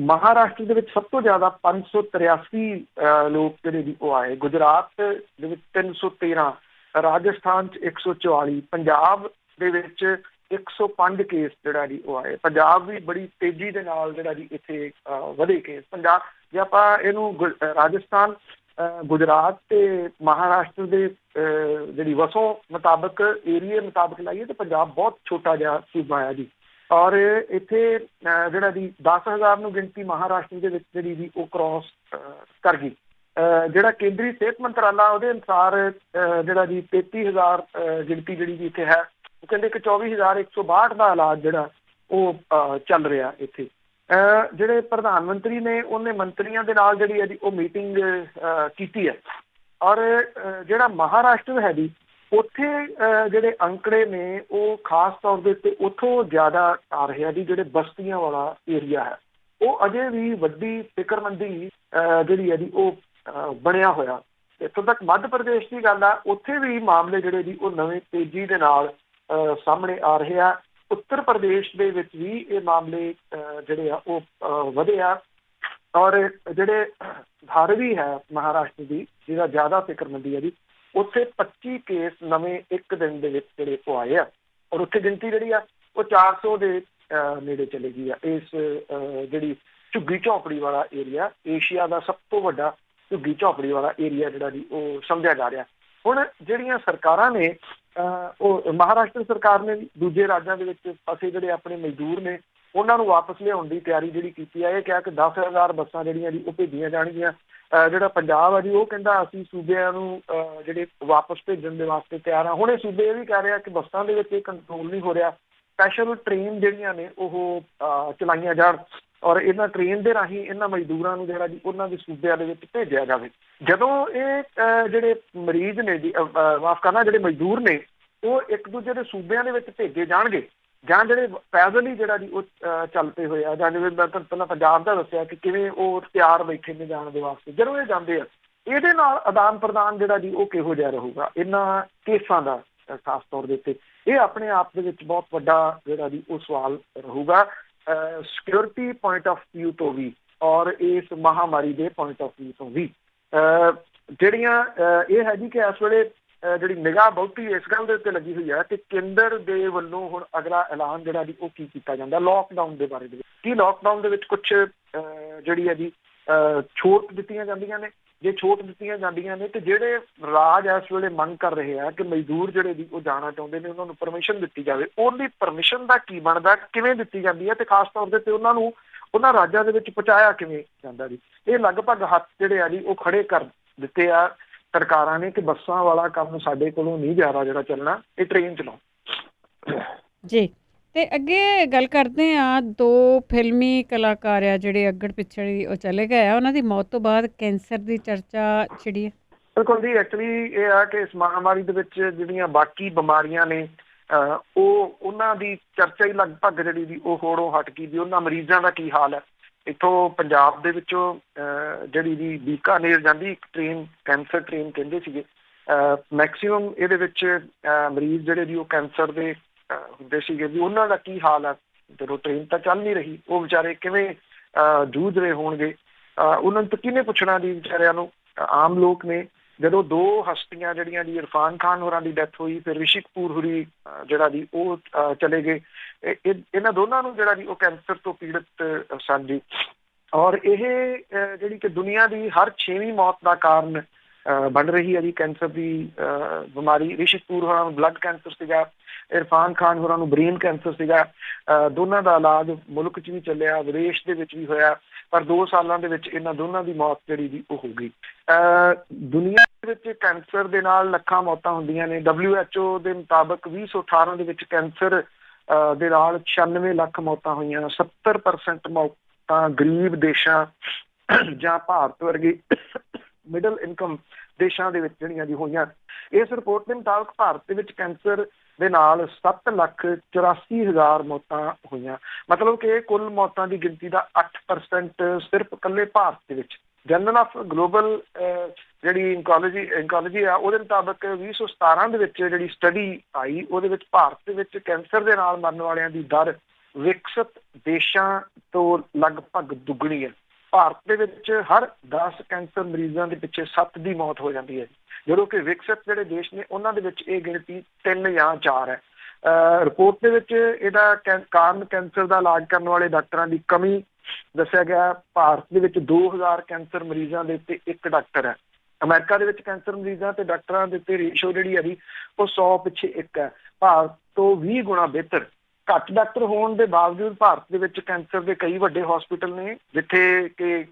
ਮਹਾਰਾਸ਼ਟਰ ਦੇ ਵਿੱਚ ਸਭ ਤੋਂ ਜ਼ਿਆਦਾ 583 ਲੋਕ ਜਿਹੜੇ ਜੀ ਉਹ ਆਏ। ਗੁਜਰਾਤ ਦੇ ਵਿੱਚ 313, ਰਾਜਸਥਾਨ 'ਚ 144, ਪੰਜਾਬ ਦੇ ਵਿੱਚ 105 ਕੇਸ ਜਿਹੜਾ ਜੀ ਉਹ ਆਏ। ਪੰਜਾਬ ਵੀ ਬੜੀ ਤੇਜ਼ੀ ਦੇ ਨਾਲ ਜਿਹੜਾ ਜੀ ਇੱਥੇ ਵਧੇ ਕੇਸ। ਪੰਜਾਬ ਜੇ ਆਪਾਂ ਇਹਨੂੰ ਰਾਜਸਥਾਨ, ਗੁਜਰਾਤ ਤੇ ਮਹਾਰਾਸ਼ਟਰ ਦੇ ਜਿਹੜੀ ਵਸੋਂ ਮੁਤਾਬਕ, ਏਰੀਏ ਮੁਤਾਬਕ ਲਾਈਏ ਤਾਂ ਪੰਜਾਬ ਬਹੁਤ ਛੋਟਾ ਜਿਹਾ ਸੂਬਾ ਆ ਜੀ। ਔਰ ਇੱਥੇ ਜਿਹੜਾ ਜੀ 10,000 ਨੂੰ ਗਿਣਤੀ ਮਹਾਰਾਸ਼ਟਰ ਦੇ ਵਿੱਚ ਜਿਹੜੀ ਜੀ ਉਹ ਕ੍ਰੋਸ ਕਰ ਗਈ। ਜਿਹੜਾ ਕੇਂਦਰੀ ਸਿਹਤ ਮੰਤਰਾਲਾ ਉਹਦੇ ਅਨੁਸਾਰ ਜਿਹੜਾ ਜੀ 33,000 ਗਿਣਤੀ ਜਿਹੜੀ ਜੀ ਇੱਥੇ ਹੈ। ਉਹ ਕਹਿੰਦੇ ਕਿ 24,162 ਦਾ ਇਲਾਜ ਜਿਹੜਾ ਉਹ ਚੱਲ ਰਿਹਾ ਇੱਥੇ। ਜਿਹੜੇ ਪ੍ਰਧਾਨ ਮੰਤਰੀ ਨੇ ਉਹਨੇ ਮੰਤਰੀਆਂ ਦੇ ਨਾਲ ਜਿਹੜੀ ਹੈ ਜੀ ਉਹ ਮੀਟਿੰਗ ਕੀਤੀ ਹੈ। ਔਰ ਜਿਹੜਾ ਮਹਾਰਾਸ਼ਟਰ ਹੈ ਜੀ ਉੱਥੇ ਜਿਹੜੇ ਅੰਕੜੇ ਨੇ ਉਹ ਖਾਸ ਤੌਰ ਦੇ ਉੱਤੇ ਉੱਥੋਂ ਜ਼ਿਆਦਾ ਆ ਰਹੇ ਆ ਜੀ। ਜਿਹੜੇ ਬਸਤੀਆਂ ਵਾਲਾ ਏਰੀਆ ਹੈ ਉਹ ਅਜੇ ਵੀ ਵੱਡੀ ਫਿਕਰਮੰਦੀ ਜਿਹੜੀ ਹੈ ਜੀ ਉਹ ਬਣਿਆ ਹੋਇਆ। ਇੱਥੋਂ ਤੱਕ ਮੱਧ ਪ੍ਰਦੇਸ਼ ਦੀ ਗੱਲ ਆ, ਉੱਥੇ ਵੀ ਮਾਮਲੇ ਜਿਹੜੇ ਜੀ ਉਹ ਨਵੇਂ ਤੇਜ਼ੀ ਦੇ ਨਾਲ ਸਾਹਮਣੇ ਆ ਰਹੇ ਆ। ਉੱਤਰ ਪ੍ਰਦੇਸ਼ ਦੇ ਵਿੱਚ ਵੀ ਇਹ ਮਾਮਲੇ ਜਿਹੜੇ ਆ ਉਹ ਵਧੇ ਆ। ਔਰ ਜਿਹੜੇ ਧਾਰਵੀ ਹੈ ਮਹਾਰਾਸ਼ਟਰ ਦੀ, ਜਿਹਦਾ ਜ਼ਿਆਦਾ ਫਿਕਰਮੰਦੀ ਹੈ ਜੀ, ਉੱਥੇ 25 ਕੇਸ ਨਵੇਂ ਇੱਕ ਦਿਨ ਦੇ ਵਿੱਚ ਜਿਹੜੇ ਉਹ ਆਏ ਆ। ਔਰ ਉੱਥੇ ਗਿਣਤੀ ਜਿਹੜੀ ਆ ਉਹ 400 ਦੇ ਨੇੜੇ ਚਲੇ ਗਈ ਆ। ਇਸ ਜਿਹੜੀ ਝੁੱਗੀ ਝੌਂਪੜੀ ਵਾਲਾ ਏਰੀਆ, ਏਸ਼ੀਆ ਦਾ ਸਭ ਤੋਂ ਵੱਡਾ ਝੁੱਗੀ ਝੌਂਪੜੀ ਵਾਲਾ ਏਰੀਆ ਜਿਹੜਾ ਜੀ ਉਹ ਸਮਝਿਆ ਜਾ ਰਿਹਾ। ਹੁਣ ਜਿਹੜੀਆਂ ਸਰਕਾਰਾਂ ਨੇ ਉਹ ਮਹਾਰਾਸ਼ਟਰ ਸਰਕਾਰ ਨੇ ਦੂਜੇ ਰਾਜਾਂ ਦੇ ਵਿੱਚ ਫਸੇ ਜਿਹੜੇ ਆਪਣੇ ਮਜ਼ਦੂਰ ਨੇ ਉਹਨਾਂ ਨੂੰ ਵਾਪਸ ਲਿਆਉਣ ਦੀ ਤਿਆਰੀ ਜਿਹੜੀ ਕੀਤੀ ਹੈ। ਇਹ ਕਿਹਾ ਕਿ 10,000 ਬੱਸਾਂ ਜਿਹੜੀਆਂ ਜੀ ਉਹ ਭੇਜੀਆਂ ਜਾਣਗੀਆਂ। ਜਿਹੜਾ ਪੰਜਾਬ ਆ ਜੀ ਉਹ ਕਹਿੰਦਾ ਅਸੀਂ ਸੂਬਿਆਂ ਨੂੰ ਜਿਹੜੇ ਵਾਪਸ ਭੇਜਣ ਦੇ ਵਾਸਤੇ ਤਿਆਰ ਹਾਂ। ਹੁਣ ਇਹ ਸੂਬੇ ਇਹ ਵੀ ਕਹਿ ਰਿਹਾ ਕਿ ਬੱਸਾਂ ਦੇ ਵਿੱਚ ਇਹ ਕੰਟਰੋਲ ਨਹੀਂ ਹੋ ਰਿਹਾ, ਸਪੈਸ਼ਲ ਟ੍ਰੇਨ ਜਿਹੜੀਆਂ ਨੇ ਉਹ ਚਲਾਈਆਂ ਜਾਣ ਔਰ ਇਹਨਾਂ ਟ੍ਰੇਨ ਦੇ ਰਾਹੀਂ ਇਹਨਾਂ ਮਜ਼ਦੂਰਾਂ ਨੂੰ ਜਿਹੜਾ ਜੀ ਉਹਨਾਂ ਦੇ ਸੂਬਿਆਂ ਦੇ ਵਿੱਚ ਭੇਜਿਆ ਜਾਵੇ। ਜਦੋਂ ਇਹ ਜਿਹੜੇ ਮਰੀਜ਼ ਨੇ ਜੀ ਮਾਫ਼ ਕਰਨਾ ਜਿਹੜੇ ਮਜ਼ਦੂਰ ਨੇ ਉਹ ਇੱਕ ਦੂਜੇ ਦੇ ਸੂਬਿਆਂ ਦੇ ਵਿੱਚ ਭੇਜੇ ਜਾਣਗੇ, ਜਾਂ ਜਿਹੜੇ ਪੈਦਲ ਹੀ ਜਿਹੜਾ ਜੀ ਉਹ ਚੱਲ ਪਏ ਹੋਏ ਆ, ਜਾਂ ਜਿਵੇਂ ਮੈਂ ਤੁਹਾਨੂੰ ਪਹਿਲਾਂ ਪੰਜਾਬ ਦਾ ਦੱਸਿਆ ਕਿ ਕਿਵੇਂ ਉਹ ਤਿਆਰ ਬੈਠੇ ਨੇ ਜਾਣ ਦੇ ਵਾਸਤੇ, ਜਦੋਂ ਇਹ ਜਾਂਦੇ ਆ ਇਹਦੇ ਨਾਲ ਆਦਾਨ ਪ੍ਰਦਾਨ ਜਿਹੜਾ ਜੀ ਉਹ ਕਿਹੋ ਜਿਹਾ ਰਹੂਗਾ ਇਹਨਾਂ ਕੇਸਾਂ ਦਾ ਖਾਸ ਤੌਰ ਦੇ ਉੱਤੇ। ਇਹ ਆਪਣੇ ਆਪ ਦੇ ਵਿੱਚ ਬਹੁਤ ਵੱਡਾ ਜਿਹੜਾ ਜੀ ਉਹ ਸਵਾਲ ਰਹੂਗਾ ਸਿਕਿਉਰਿਟੀ ਪੁਆਇੰਟ ਆਫ ਵਿਊ ਤੋਂ ਵੀ ਔਰ ਇਸ ਮਹਾਮਾਰੀ ਦੇ ਪੁਆਇੰਟ ਆਫ ਵਿਊ ਤੋਂ ਵੀ। ਜਿਹੜੀਆਂ ਇਹ ਹੈ ਜੀ ਕਿ ਇਸ ਵੇਲੇ ਜਿਹੜੀ ਨਿਗਾਹ ਬਹੁਤੀ ਇਸ ਗੱਲ ਦੇ ਉੱਤੇ ਲੱਗੀ ਹੋਈ ਹੈ ਕਿ ਕੇਂਦਰ ਦੇ ਵੱਲੋਂ ਹੁਣ ਅਗਲਾ ਐਲਾਨ ਜਿਹੜਾ ਜੀ ਉਹ ਕੀ ਕੀਤਾ ਜਾਂਦਾ ਲੋਕਡਾਊਨ ਦੇ ਬਾਰੇ ਦੇ ਵਿੱਚ। ਕੀ ਲੋਕਡਾਊਨ ਦੇ ਵਿੱਚ ਕੁਛ ਜਿਹੜੀ ਹੈ ਜੀ ਛੋਟ ਦਿੱਤੀਆਂ ਜਾਂਦੀਆਂ ਨੇ ਜੇ ਛੋਟ ਦਿੱਤੀਆਂ ਜਾਂਦੀਆਂ ਨੇ ਤੇ ਜਿਹੜੇ ਰਾਜ ਇਸ ਵੇਲੇ ਮੰਗ ਕਰ ਰਹੇ ਆ ਕਿ ਮਜ਼ਦੂਰ ਜਿਹੜੇ ਦੀ ਉਹ ਜਾਣਾ ਚਾਹੁੰਦੇ ਨੇ ਉਹਨਾਂ ਨੂੰ ਪਰਮਿਸ਼ਨ ਦਿੱਤੀ ਜਾਵੇ, ਉਹਦੀ ਪਰਮਿਸ਼ਨ ਦਾ ਕੀ ਬਣਦਾ, ਕਿਵੇਂ ਦਿੱਤੀ ਜਾਂਦੀ ਹੈ ਤੇ ਖਾਸ ਤੌਰ ਦੇ ਤੇ ਉਹਨਾਂ ਨੂੰ ਉਹਨਾਂ ਰਾਜਾਂ ਦੇ ਵਿੱਚ ਪਹੁੰਚਾਇਆ ਕਿਵੇਂ ਜਾਂਦਾ ਜੀ। ਇਹ ਲਗਭਗ ਹੱਥ ਜਿਹੜੇ ਆ ਜੀ ਉਹ ਖੜੇ ਕਰ ਦਿੱਤੇ ਆ ਸਰਕਾਰਾਂ ਨੇ ਕਿ ਬੱਸਾਂ ਵਾਲਾ ਕੰਮ ਸਾਡੇ ਕੋਲੋਂ ਨਹੀਂ ਜ਼ਿਆਦਾ ਜਿਹੜਾ ਚੱਲਣਾ, ਇਹ ਟ੍ਰੇਨ ਚਲਾਓ ਜੀ। ਤੇ ਅੱਗੇ ਗੱਲ ਕਰਦੇ ਆ, ਦੋ ਫਿਲਮੀ ਕਲਾਕਾਰ ਆ ਜਿਹੜੇ ਅੱਗੜ ਪਿੱਛੜ ਉਹ ਚਲੇ ਗਏ ਆ, ਉਹਨਾਂ ਦੀ ਮੌਤ ਤੋਂ ਬਾਅਦ ਕੈਂਸਰ ਦੀ ਚਰਚਾ ਛਿੜੀ ਹੈ। ਬਿਲਕੁਲ ਜੀ, ਐਕਚੁਅਲੀ ਇਹ ਆ ਕਿ ਇਸ ਮਹਾਂਮਾਰੀ ਦੇ ਵਿੱਚ ਜਿਹੜੀਆਂ ਬਾਕੀ ਬਿਮਾਰੀਆਂ ਨੇ ਉਹ ਉਹਨਾਂ ਦੀ ਚਰਚਾ ਹੀ ਲਗਭਗ ਜਿਹੜੀ ਦੀ ਉਹ ਹੋੜੋਂ ਹਟ ਗਈ ਵੀ ਉਹਨਾਂ ਮਰੀਜ਼ਾਂ ਦਾ ਕੀ ਹਾਲ ਹੈ। ਇੱਥੋਂ ਪੰਜਾਬ ਦੇ ਵਿੱਚੋਂ ਜਿਹੜੀ ਦੀ ਬੀਕਾਨੇਰ ਜਾਂਦੀ ਇੱਕ ਟ੍ਰੇਨ, ਕੈਂਸਰ ਟ੍ਰੇਨ ਕਹਿੰਦੇ ਸੀਗੇ, ਮੈਕਸੀਮਮ ਇਹਦੇ ਵਿੱਚ ਮਰੀਜ਼ ਜਿਹੜੇ ਦੀ ਉਹ ਕੈਂਸਰ ਦੇ ਹੁੰਦੇ ਸੀਗੇ ਵੀ ਉਹਨਾਂ ਦਾ ਕੀ ਹਾਲ ਹੈ ਜਦੋਂ ਟ੍ਰੇਨ ਤਾਂ ਚੱਲ ਨਹੀਂ ਰਹੀ, ਉਹ ਵਿਚਾਰੇ ਕਿਵੇਂ ਜੂਝ ਰਹੇ ਹੋਣਗੇ, ਉਹਨਾਂ ਨੂੰ ਤਾਂ ਕਿਹਨੇ ਪੁੱਛਣਾ ਦੀ ਵਿਚਾਰਿਆਂ ਨੂੰ, ਆਮ ਲੋਕ ਨੇ। ਜਦੋਂ ਦੋ ਹਸਤੀਆਂ ਜਿਹੜੀਆਂ ਦੀ ਇਰਫਾਨ ਖਾਨ ਹੋਰਾਂ ਦੀ ਡੈਥ ਹੋਈ, ਫਿਰ ਰਿਸ਼ੀ ਕਪੂਰ ਹੋਰੀ ਜਿਹੜਾ ਦੀ ਉਹ ਚਲੇ ਗਏ, ਇਹਨਾਂ ਦੋਨਾਂ ਨੂੰ ਜਿਹੜਾ ਦੀ ਉਹ ਕੈਂਸਰ ਤੋਂ ਪੀੜਤ ਸਨ ਜੀ। ਔਰ ਇਹ ਜਿਹੜੀ ਕਿ ਦੁਨੀਆ ਦੀ ਹਰ 6ਵੀਂ ਮੌਤ ਦਾ ਕਾਰਨ ਬਣ ਰਹੀ ਹੈ ਜੀ ਕੈਂਸਰ ਦੀ ਬਿਮਾਰੀ। ਰਿਸ਼ੀ ਕਪੂਰ ਹੋਰਾਂ ਨੂੰ ਬਲੱਡ ਕੈਂਸਰ ਸੀਗਾ, ਇਰਫਾਨ ਖਾਨ ਹੋਰਾਂ ਨੂੰ ਬ੍ਰੇਨ ਕੈਂਸਰ ਸੀਗਾ। ਦੋਨਾਂ ਦਾ ਇਲਾਜ ਮੁਲਕ 'ਚ ਵੀ ਚੱਲਿਆ, ਵਿਦੇਸ਼ ਦੇ ਵਿੱਚ ਵੀ ਹੋਇਆ, ਪਰ 2 ਸਾਲਾਂ ਦੇ ਵਿੱਚ ਇਹਨਾਂ ਦੋਨਾਂ ਦੀ ਮੌਤ ਜਿਹੜੀ ਦੀ ਉਹ ਹੋ ਗਈ। ਦੁਨੀਆ ਦੇ ਵਿੱਚ ਕੈਂਸਰ ਦੇ ਨਾਲ ਲੱਖਾਂ ਮੌਤਾਂ ਹੁੰਦੀਆਂ ਨੇ। WHO ਦੇ ਮੁਤਾਬਕ 2018 ਦੇ ਵਿੱਚ ਕੈਂਸਰ ਦੇ ਨਾਲ 96 ਲੱਖ ਮੌਤਾਂ ਹੋਈਆਂ। 70% ਮੌਤਾਂ ਗਰੀਬ ਦੇਸ਼ਾਂ ਜਾਂ ਭਾਰਤ ਵਰਗੇ ਮਿਡਲ ਇਨਕਮ ਦੇਸ਼ਾਂ ਦੇ ਵਿੱਚ ਜਿਹੜੀਆਂ ਦੀ ਹੋਈਆਂ। ਇਸ ਰਿਪੋਰਟ ਦੇ ਮੁਤਾਬਕ ਭਾਰਤ ਦੇ ਵਿੱਚ ਕੈਂਸਰ ਦੇ ਨਾਲ 7,84,000 ਮੌਤਾਂ ਹੋਈਆਂ। ਮਤਲਬ ਕਿ ਕੁੱਲ ਮੌਤਾਂ ਦੀ ਗਿਣਤੀ ਦਾ 8% ਸਿਰਫ ਇਕੱਲੇ ਭਾਰਤ ਦੇ ਵਿੱਚ। ਜਰਨਲ ਆਫ ਗਲੋਬਲ ਜਿਹੜੀ ਇੰਕੋਲੋਜੀ ਆ ਉਹਦੇ ਮੁਤਾਬਕ 2017 ਦੇ ਵਿੱਚ ਜਿਹੜੀ ਸਟੱਡੀ ਆਈ ਉਹਦੇ ਵਿੱਚ ਭਾਰਤ ਦੇ ਵਿੱਚ ਕੈਂਸਰ ਦੇ ਨਾਲ ਮਰਨ ਵਾਲਿਆਂ ਦੀ ਦਰ ਵਿਕਸਿਤ ਦੇਸ਼ਾਂ ਤੋਂ ਲਗਭਗ ਦੁੱਗਣੀ ਹੈ। ਭਾਰਤ ਦੇ ਵਿੱਚ ਹਰ 10 ਕੈਂਸਰ ਮਰੀਜ਼ਾਂ ਦੇ ਪਿੱਛੇ 7 ਦੀ ਮੌਤ ਹੋ ਜਾਂਦੀ ਹੈ, ਜਦੋਂ ਕਿ ਵਿਕਸਿਤ ਜਿਹੜੇ ਦੇਸ਼ ਨੇ ਉਹਨਾਂ ਦੇ ਵਿੱਚ ਇਹ ਗਿਣਤੀ 3 ਜਾਂ 4 ਹੈ। ਰਿਪੋਰਟ ਦੇ ਵਿੱਚ ਇਹਦਾ ਕਾਰਨ ਕੈਂਸਰ ਦਾ ਇਲਾਜ ਕਰਨ ਵਾਲੇ ਡਾਕਟਰਾਂ ਦੀ ਕਮੀ ਦੱਸਿਆ ਗਿਆ। ਭਾਰਤ ਦੇ ਵਿੱਚ 2000 ਕੈਂਸਰ ਮਰੀਜ਼ਾਂ ਦੇ ਉੱਤੇ 1 ਡਾਕਟਰ ਹੈ। ਅਮਰੀਕਾ ਦੇ ਵਿੱਚ ਕੈਂਸਰ ਮਰੀਜ਼ਾਂ ਤੇ ਡਾਕਟਰਾਂ ਦੇ ਉੱਤੇ ਰੇਸ਼ੋ ਜਿਹੜੀ ਹੈ ਜੀ ਉਹ 100 ਪਿੱਛੇ 1 ਹੈ। ਭਾਰਤ ਤੋਂ 20 ਗੁਣਾ ਬਿਹਤਰ। ਘੱਟ ਡਾਕਟਰ ਹੋਣ ਦੇ ਬਾਵਜੂਦ ਭਾਰਤ ਦੇ ਵਿੱਚ ਕੈਂਸਰ ਦੇ ਕਈ ਵੱਡੇ ਹਸਪੀਟਲ ਨੇ ਜਿੱਥੇ ਕਿ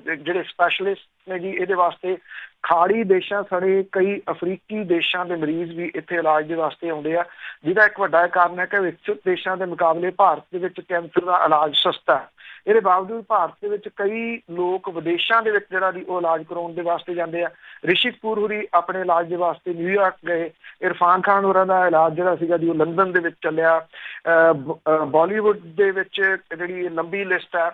ਜਿਹੜੇ ਸਪੈਸ਼ਲਿਸਟ ਨੇ ਜੀ ਇਹਦੇ ਵਾਸਤੇ ਖਾੜੀ ਦੇਸ਼ਾਂ ਸਣੇ ਕਈ ਅਫਰੀਕੀ ਦੇਸ਼ਾਂ ਦੇ ਮਰੀਜ਼ ਵੀ ਇੱਥੇ ਇਲਾਜ ਦੇ ਵਾਸਤੇ ਆਉਂਦੇ ਆ, ਜਿਹਦਾ ਇੱਕ ਵੱਡਾ ਕਾਰਨ ਹੈ ਕਿ ਵਿਕਸਿਤ ਦੇਸ਼ਾਂ ਦੇ ਮੁਕਾਬਲੇ ਭਾਰਤ ਦੇ ਵਿੱਚ ਕੈਂਸਰ ਦਾ ਇਲਾਜ ਸਸਤਾ ਹੈ। ਇਹਦੇ ਬਾਵਜੂਦ ਭਾਰਤ ਦੇ ਵਿੱਚ ਕਈ ਲੋਕ ਵਿਦੇਸ਼ਾਂ ਦੇ ਵਿੱਚ ਜਿਹੜਾ ਦੀ ਉਹ ਇਲਾਜ ਕਰਾਉਣ ਦੇ ਵਾਸਤੇ ਜਾਂਦੇ ਆ। ਰਿਸ਼ੀ ਕਪੂਰ ਹੋਰੀ ਆਪਣੇ ਇਲਾਜ ਦੇ ਵਾਸਤੇ ਨਿਊਯਾਰਕ ਗਏ। ਇਰਫਾਨ ਖਾਨ ਹੋਰਾਂ ਦਾ ਇਲਾਜ ਜਿਹੜਾ ਸੀਗਾ ਜੀ ਉਹ ਲੰਦਨ ਦੇ ਵਿੱਚ ਚੱਲਿਆ। ਬਾਲੀਵੁੱਡ ਦੇ ਵਿੱਚ ਜਿਹੜੀ ਲੰਬੀ ਲਿਸਟ ਹੈ,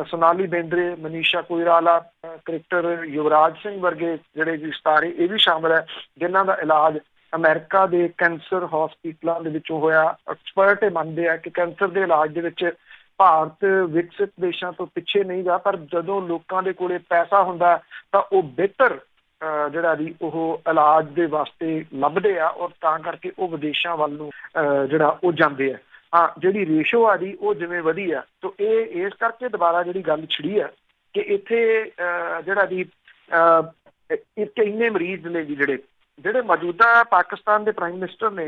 ਸੋਨਾਲੀ ਬੇਂਦਰੇ, ਮਨੀਸ਼ਾ ਕੋਇਰਾਲਾ, ਕ੍ਰਿਕਟਰ ਯੁਵਰਾਜ ਸਿੰਘ ਵਰਗੇ ਜਿਹੜੇ ਜੀ ਸਿਤਾਰੇ ਇਹ ਵੀ ਸ਼ਾਮਲ ਹੈ, ਜਿਨ੍ਹਾਂ ਦਾ ਇਲਾਜ ਅਮਰੀਕਾ ਦੇ ਕੈਂਸਰ ਹਸਪੀਟਲਾਂ ਦੇ ਵਿੱਚੋਂ ਹੋਇਆ। ਐਕਸਪਰਟ ਇਹ ਮੰਨਦੇ ਆ ਕਿ ਕੈਂਸਰ ਦੇ ਇਲਾਜ ਦੇ ਵਿੱਚ ਭਾਰਤ ਵਿਕਸਿਤ ਦੇਸ਼ਾਂ ਤੋਂ ਪਿੱਛੇ ਨਹੀਂ ਗਾ, ਪਰ ਜਦੋਂ ਲੋਕਾਂ ਦੇ ਕੋਲੇ ਪੈਸਾ ਹੁੰਦਾ ਤਾਂ ਉਹ ਬਿਹਤਰ ਜਿਹੜਾ ਦੀ ਉਹ ਇਲਾਜ ਦੇ ਵਾਸਤੇ ਲੱਭਦੇ ਆ ਔਰ ਤਾਂ ਕਰਕੇ ਉਹ ਵਿਦੇਸ਼ਾਂ ਵੱਲ ਨੂੰ ਜਿਹੜਾ ਉਹ ਜਾਂਦੇ ਆ। ਹਾਂ, ਜਿਹੜੀ ਰੇਸ਼ੋ ਆ ਜੀ ਉਹ ਜਿਵੇਂ ਵਧੀ ਆ ਤਾਂ ਇਹ ਇਸ ਕਰਕੇ ਦੁਬਾਰਾ ਜਿਹੜੀ ਗੱਲ ਛਿੜੀ ਆ ਕਿ ਇੱਥੇ ਜਿਹੜਾ ਦੀ ਇੱਥੇ ਇੰਨੇ ਮਰੀਜ਼ ਨੇ ਜੀ ਜਿਹੜੇ ਮੌਜੂਦਾ ਪਾਕਿਸਤਾਨ ਦੇ ਪ੍ਰਾਈਮ ਮਿਨਿਸਟਰ ਨੇ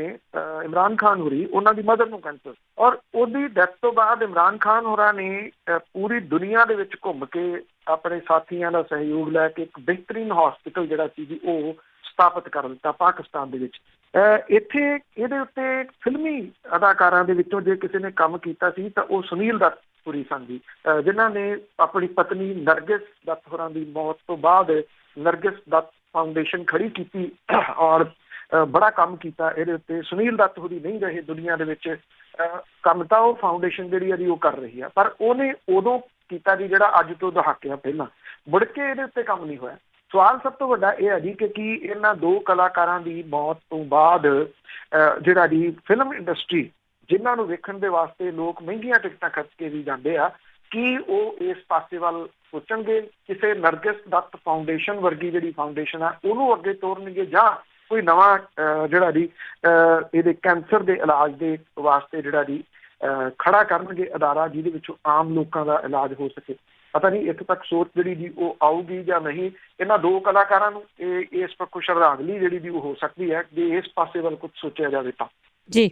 ਇਮਰਾਨ ਖਾਨ ਹੋਰੀ, ਉਹਨਾਂ ਦੀ ਮਦਰ ਨੂੰ ਕੈਂਸਰ, ਔਰ ਉਹਦੀ ਡੈਥ ਤੋਂ ਬਾਅਦ ਇਮਰਾਨ ਖਾਨ ਹੋਰਾਂ ਨੇ ਪੂਰੀ ਦੁਨੀਆ ਦੇ ਵਿੱਚ ਘੁੰਮ ਕੇ ਆਪਣੇ ਸਾਥੀਆਂ ਦਾ ਸਹਿਯੋਗ ਲੈ ਕੇ ਇੱਕ ਬਿਹਤਰੀਨ ਹਸਪੀਟਲ ਜਿਹੜਾ ਸੀ ਜੀ ਉਹ ਸਥਾਪਿਤ ਕਰ ਦਿੱਤਾ ਪਾਕਿਸਤਾਨ ਦੇ ਵਿੱਚ। ਇੱਥੇ ਇਹਦੇ ਉੱਤੇ ਫਿਲਮੀ ਅਦਾਕਾਰਾਂ ਦੇ ਵਿੱਚੋਂ ਜੇ ਕਿਸੇ ਨੇ ਕੰਮ ਕੀਤਾ ਸੀ ਤਾਂ ਉਹ ਸੁਨੀਲ ਦੱਤ ਹੋਰੀ ਸਨ ਜੀ, ਜਿਨ੍ਹਾਂ ਨੇ ਆਪਣੀ ਪਤਨੀ ਨਰਗਿਸ ਦੱਤ ਹੋਰਾਂ ਦੀ ਮੌਤ ਤੋਂ ਬਾਅਦ ਨਰਗਿਸ ਦੱਤ ਫਾਊਂਡੇਸ਼ਨ ਖੜੀ ਕੀਤੀ ਔਰ ਬੜਾ ਕੰਮ ਕੀਤਾ ਇਹਦੇ ਉੱਤੇ। ਸੁਨੀਲ ਦੱਤ ਹੋਰੀ ਨਹੀਂ ਰਹੇ ਦੁਨੀਆ ਦੇ ਵਿੱਚ, ਕੰਮ ਤਾਂ ਉਹ ਫਾਊਂਡੇਸ਼ਨ ਜਿਹੜੀ ਆ ਜੀ ਉਹ ਕਰ ਰਹੀ ਆ, ਪਰ ਉਹਨੇ ਉਦੋਂ ਕੀਤਾ ਜੀ ਜਿਹੜਾ ਅੱਜ ਤੋਂ ਦਹਾਕਿਆਂ ਪਹਿਲਾਂ। ਮੁੜ ਕੇ ਇਹਦੇ ਉੱਤੇ ਕੰਮ ਨਹੀਂ ਹੋਇਆ। ਸਵਾਲ ਸਭ ਤੋਂ ਵੱਡਾ ਇਹ ਹੈ ਜੀ ਕਿ ਕੀ ਇਹਨਾਂ 2 ਕਲਾਕਾਰਾਂ ਦੀ ਮੌਤ ਤੋਂ ਬਾਅਦ ਜਿਹੜਾ ਜੀ ਫਿਲਮ ਇੰਡਸਟਰੀ, ਜਿਨ੍ਹਾਂ ਨੂੰ ਵੇਖਣ ਦੇ ਵਾਸਤੇ ਲੋਕ ਮਹਿੰਗੀਆਂ ਟਿਕਟਾਂ ਖਰਚ ਕੇ ਵੀ ਜਾਂਦੇ ਆ, ਕੀ ਉਹ ਇਸ ਪਾਸੇ ਵੱਲ ਸੋਚਣਗੇ, ਕਿਸੇ ਨਰਗਿਸ ਦੱਤ ਫਾਊਂਡੇਸ਼ਨ ਵਰਗੀ ਜਿਹੜੀ ਫਾਊਂਡੇਸ਼ਨ ਆ ਉਹਨੂੰ ਅੱਗੇ ਤੋਰਨਗੇ, ਜਾਂ ਕੋਈ ਨਵਾਂ ਜਿਹੜਾ ਜੀ ਇਹਦੇ ਕੈਂਸਰ ਦੇ ਇਲਾਜ ਦੇ ਵਾਸਤੇ ਜਿਹੜਾ ਜੀ ਖੜਾ ਕਰਨਗੇ ਅਦਾਰਾ ਜਿਹਦੇ ਵਿੱਚੋਂ ਆਮ ਲੋਕਾਂ ਦਾ ਇਲਾਜ ਹੋ ਸਕੇ। ਪਤਾ ਨਹੀਂ ਇੱਥੇ ਤੱਕ ਸੋਚ ਜਿਹੜੀ ਜੀ ਉਹ ਆਊਗੀ ਜਾਂ ਨਹੀਂ। ਇਹਨਾਂ ਦੋ ਕਲਾਕਾਰਾਂ ਨੂੰ ਇਸ ਪੱਖੋਂ ਸ਼ਰਧਾਂਜਲੀ ਜਿਹੜੀ ਦੀ ਉਹ ਹੋ ਸਕਦੀ ਹੈ ਜੇ ਇਸ ਪਾਸੇ ਵੱਲ ਕੁਝ ਸੋਚਿਆ ਜਾਵੇ ਤਾਂ। ਜੀ,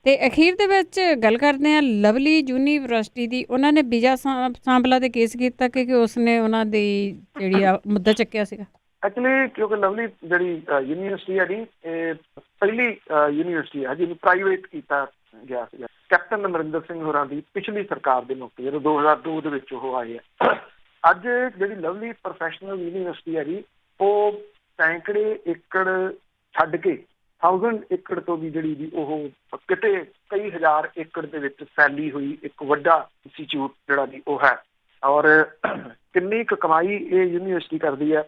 ਤੇ ਅਖੀਰ ਦੇ ਵਿੱਚ ਗੱਲ ਕਰਦੇ ਹਾਂ ਲਵਲੀ ਯੂਨੀਵਰਸਿਟੀ ਦੀ। ਉਹਨਾਂ ਨੇ ਵਿਜਾ ਸਾਂਪਲਾ ਤੇ ਕੇਸ ਕੀਤਾ ਕਿ ਉਸਨੇ ਉਹਨਾਂ ਦੀ ਜਿਹੜੀ ਆ ਮੁੱਦਾ ਚੱਕਿਆ ਸੀਗਾ। ਐਕਚੁਅਲੀ ਕਿਉਂਕਿ ਲਵਲੀ ਜਿਹੜੀ ਯੂਨੀਵਰਸਿਟੀ ਹੈ ਜੀ ਇਹ ਪਹਿਲੀ ਯੂਨੀਵਰਸਿਟੀ ਹੈ ਜਿਹਨੂੰ ਪ੍ਰਾਈਵੇਟ ਕੀਤਾ ਗਿਆ ਸੀਗਾ ਕੈਪਟਨ ਅਮਰਿੰਦਰ ਸਿੰਘ ਹੋਰਾਂ ਦੀ ਪਿਛਲੀ ਸਰਕਾਰ ਦੇ ਮੌਕੇ, ਜਦੋਂ 2002 ਦੇ ਵਿੱਚ ਉਹ ਆਏ ਆ। ਅੱਜ ਜਿਹੜੀ ਲਵਲੀ ਪ੍ਰੋਫੈਸ਼ਨਲ ਯੂਨੀਵਰਸਿਟੀ ਹੈ ਜੀ ਉਹ ਸੈਂਕੜੇ ਏਕੜ ਛੱਡ ਕੇ 1000 ਏਕੜ ਤੋਂ ਵੀ ਜਿਹੜੀ ਜੀ ਉਹ ਕਿਤੇ ਕਈ ਹਜ਼ਾਰ ਏਕੜ ਦੇ ਵਿੱਚ ਫੈਲੀ ਹੋਈ ਇੱਕ ਵੱਡਾ ਇੰਸਟੀਚਿਊਟ ਜਿਹੜਾ ਜੀ ਉਹ ਹੈ। ਔਰ ਕਿੰਨੀ ਕੁ ਕਮਾਈ ਇਹ ਯੂਨੀਵਰਸਿਟੀ ਕਰਦੀ ਹੈ।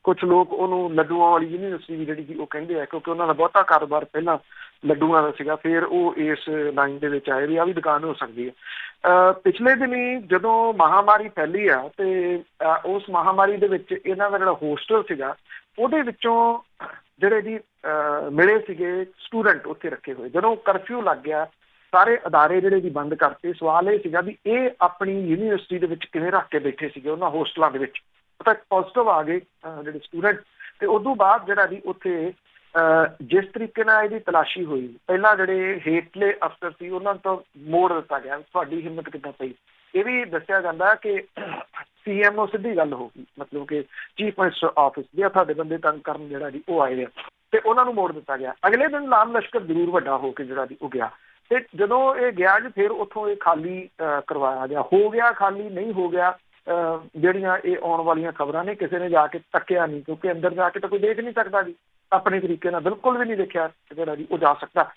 ਕੁਝ ਲੋਕ ਉਹਨੂੰ ਲੱਡੂਆਂ ਵਾਲੀ ਯੂਨੀਵਰਸਿਟੀ ਵੀ ਜਿਹੜੀ ਜੀ ਉਹ ਕਹਿੰਦੇ ਆ, ਕਿਉਂਕਿ ਉਹਨਾਂ ਦਾ ਬਹੁਤਾ ਕਾਰੋਬਾਰ ਪਹਿਲਾਂ ਲੱਡੂਆਂ ਦਾ ਸੀਗਾ, ਫਿਰ ਉਹ ਇਸ ਲਾਈਨ ਦੇ ਵਿੱਚ ਆਏ ਵੀ ਆਹ ਵੀ ਦੁਕਾਨ ਹੋ ਸਕਦੀ ਹੈ। ਪਿਛਲੇ ਦਿਨੀ ਜਦੋਂ ਮਹਾਮਾਰੀ ਫੈਲੀ ਆ ਤੇ ਉਸ ਮਹਾਮਾਰੀ ਦੇ ਵਿੱਚ ਇਹਨਾਂ ਦਾ ਜਿਹੜਾ ਹੋਸਟਲ ਸੀਗਾ ਉਹਦੇ ਵਿੱਚੋਂ ਜਿਹੜੇ ਜੀ ਮਿਲੇ ਸੀਗੇ ਸਟੂਡੈਂਟ ਉੱਥੇ ਰੱਖੇ ਹੋਏ। ਜਦੋਂ ਕਰਫਿਊ ਲੱਗ ਗਿਆ ਸਾਰੇ ਅਦਾਰੇ ਜਿਹੜੇ ਵੀ ਬੰਦ ਕਰਤੇ। ਸਵਾਲ ਇਹ ਸੀਗਾ ਵੀ ਇਹ ਆਪਣੀ ਯੂਨੀਵਰਸਿਟੀ ਦੇ ਵਿੱਚ ਕਿਵੇਂ ਰੱਖ ਕੇ ਬੈਠੇ ਸੀਗੇ ਉਹਨਾਂ ਹੋਸਟਲਾਂ ਦੇ ਵਿੱਚ। ਪਤਾ ਪੋਜ਼ਿਟਿਵ ਆ ਗਏ ਜਿਹੜੇ ਸਟੂਡੈਂਟ, ਤੇ ਉਦੋਂ ਬਾਅਦ ਜਿਹੜਾ ਜੀ ਉੱਥੇ ਜਿਸ ਤਰੀਕੇ ਨਾਲ ਇਹਦੀ ਤਲਾਸ਼ੀ ਹੋਈ, ਪਹਿਲਾਂ ਜਿਹੜੇ ਹੇਠਲੇ ਅਫਸਰ ਸੀ ਉਹਨਾਂ ਤੋਂ ਮੋੜ ਦਿੱਤਾ ਗਿਆ। ਤੁਹਾਡੀ ਹਿੰਮਤ ਕਿੱਦਾਂ ਪਈ? ਇਹ ਵੀ ਦੱਸਿਆ ਜਾਂਦਾ ਕਿ CMO ਸਿੱਧੀ ਗੱਲ ਹੋ ਗਈ, ਮਤਲਬ ਕਿ ਚੀਫ ਮਿਨਿਸਟਰ ਆਫਿਸ ਦੇ ਤੁਹਾਡੇ ਬੰਦੇ ਤੰਗ ਕਰਨ ਜਿਹੜਾ ਜੀ ਉਹ ਆਏ ਆ ਤੇ ਉਹਨਾਂ ਨੂੰ ਮੋੜ ਦਿੱਤਾ ਗਿਆ। ਅਗਲੇ ਦਿਨ ਲਾਮ ਲਸ਼ਕਰ ਜ਼ਰੂਰ ਵੱਡਾ ਹੋ ਕੇ ਜਿਹੜਾ ਜੀ ਉਹ ਗਿਆ, ਤੇ ਜਦੋਂ ਇਹ ਗਿਆ ਜੀ ਫਿਰ ਉੱਥੋਂ ਇਹ ਖਾਲੀ ਕਰਵਾਇਆ ਗਿਆ। ਹੋ ਗਿਆ ਖਾਲੀ ਨਹੀਂ ਹੋ ਗਿਆ, ਜਿਹੜੀਆਂ ਇਹ ਆਉਣ ਵਾਲੀਆਂ ਖਬਰਾਂ ਨੇ ਕਿਸੇ ਨੇ ਜਾ ਕੇ ਤੱਕਿਆ ਨਹੀਂ, ਕਿਉਂਕਿ ਅੰਦਰ ਜਾ ਕੇ ਤਾਂ ਕੋਈ ਦੇਖ ਨਹੀਂ ਸਕਦਾ ਜੀ, ਆਪਣੇ ਤਰੀਕੇ ਨਾਲ ਬਿਲਕੁਲ ਵੀ ਨਹੀਂ ਦੇਖਿਆ ਜਿਹੜਾ ਜੀ ਉਹ ਜਾ ਸਕਦਾ।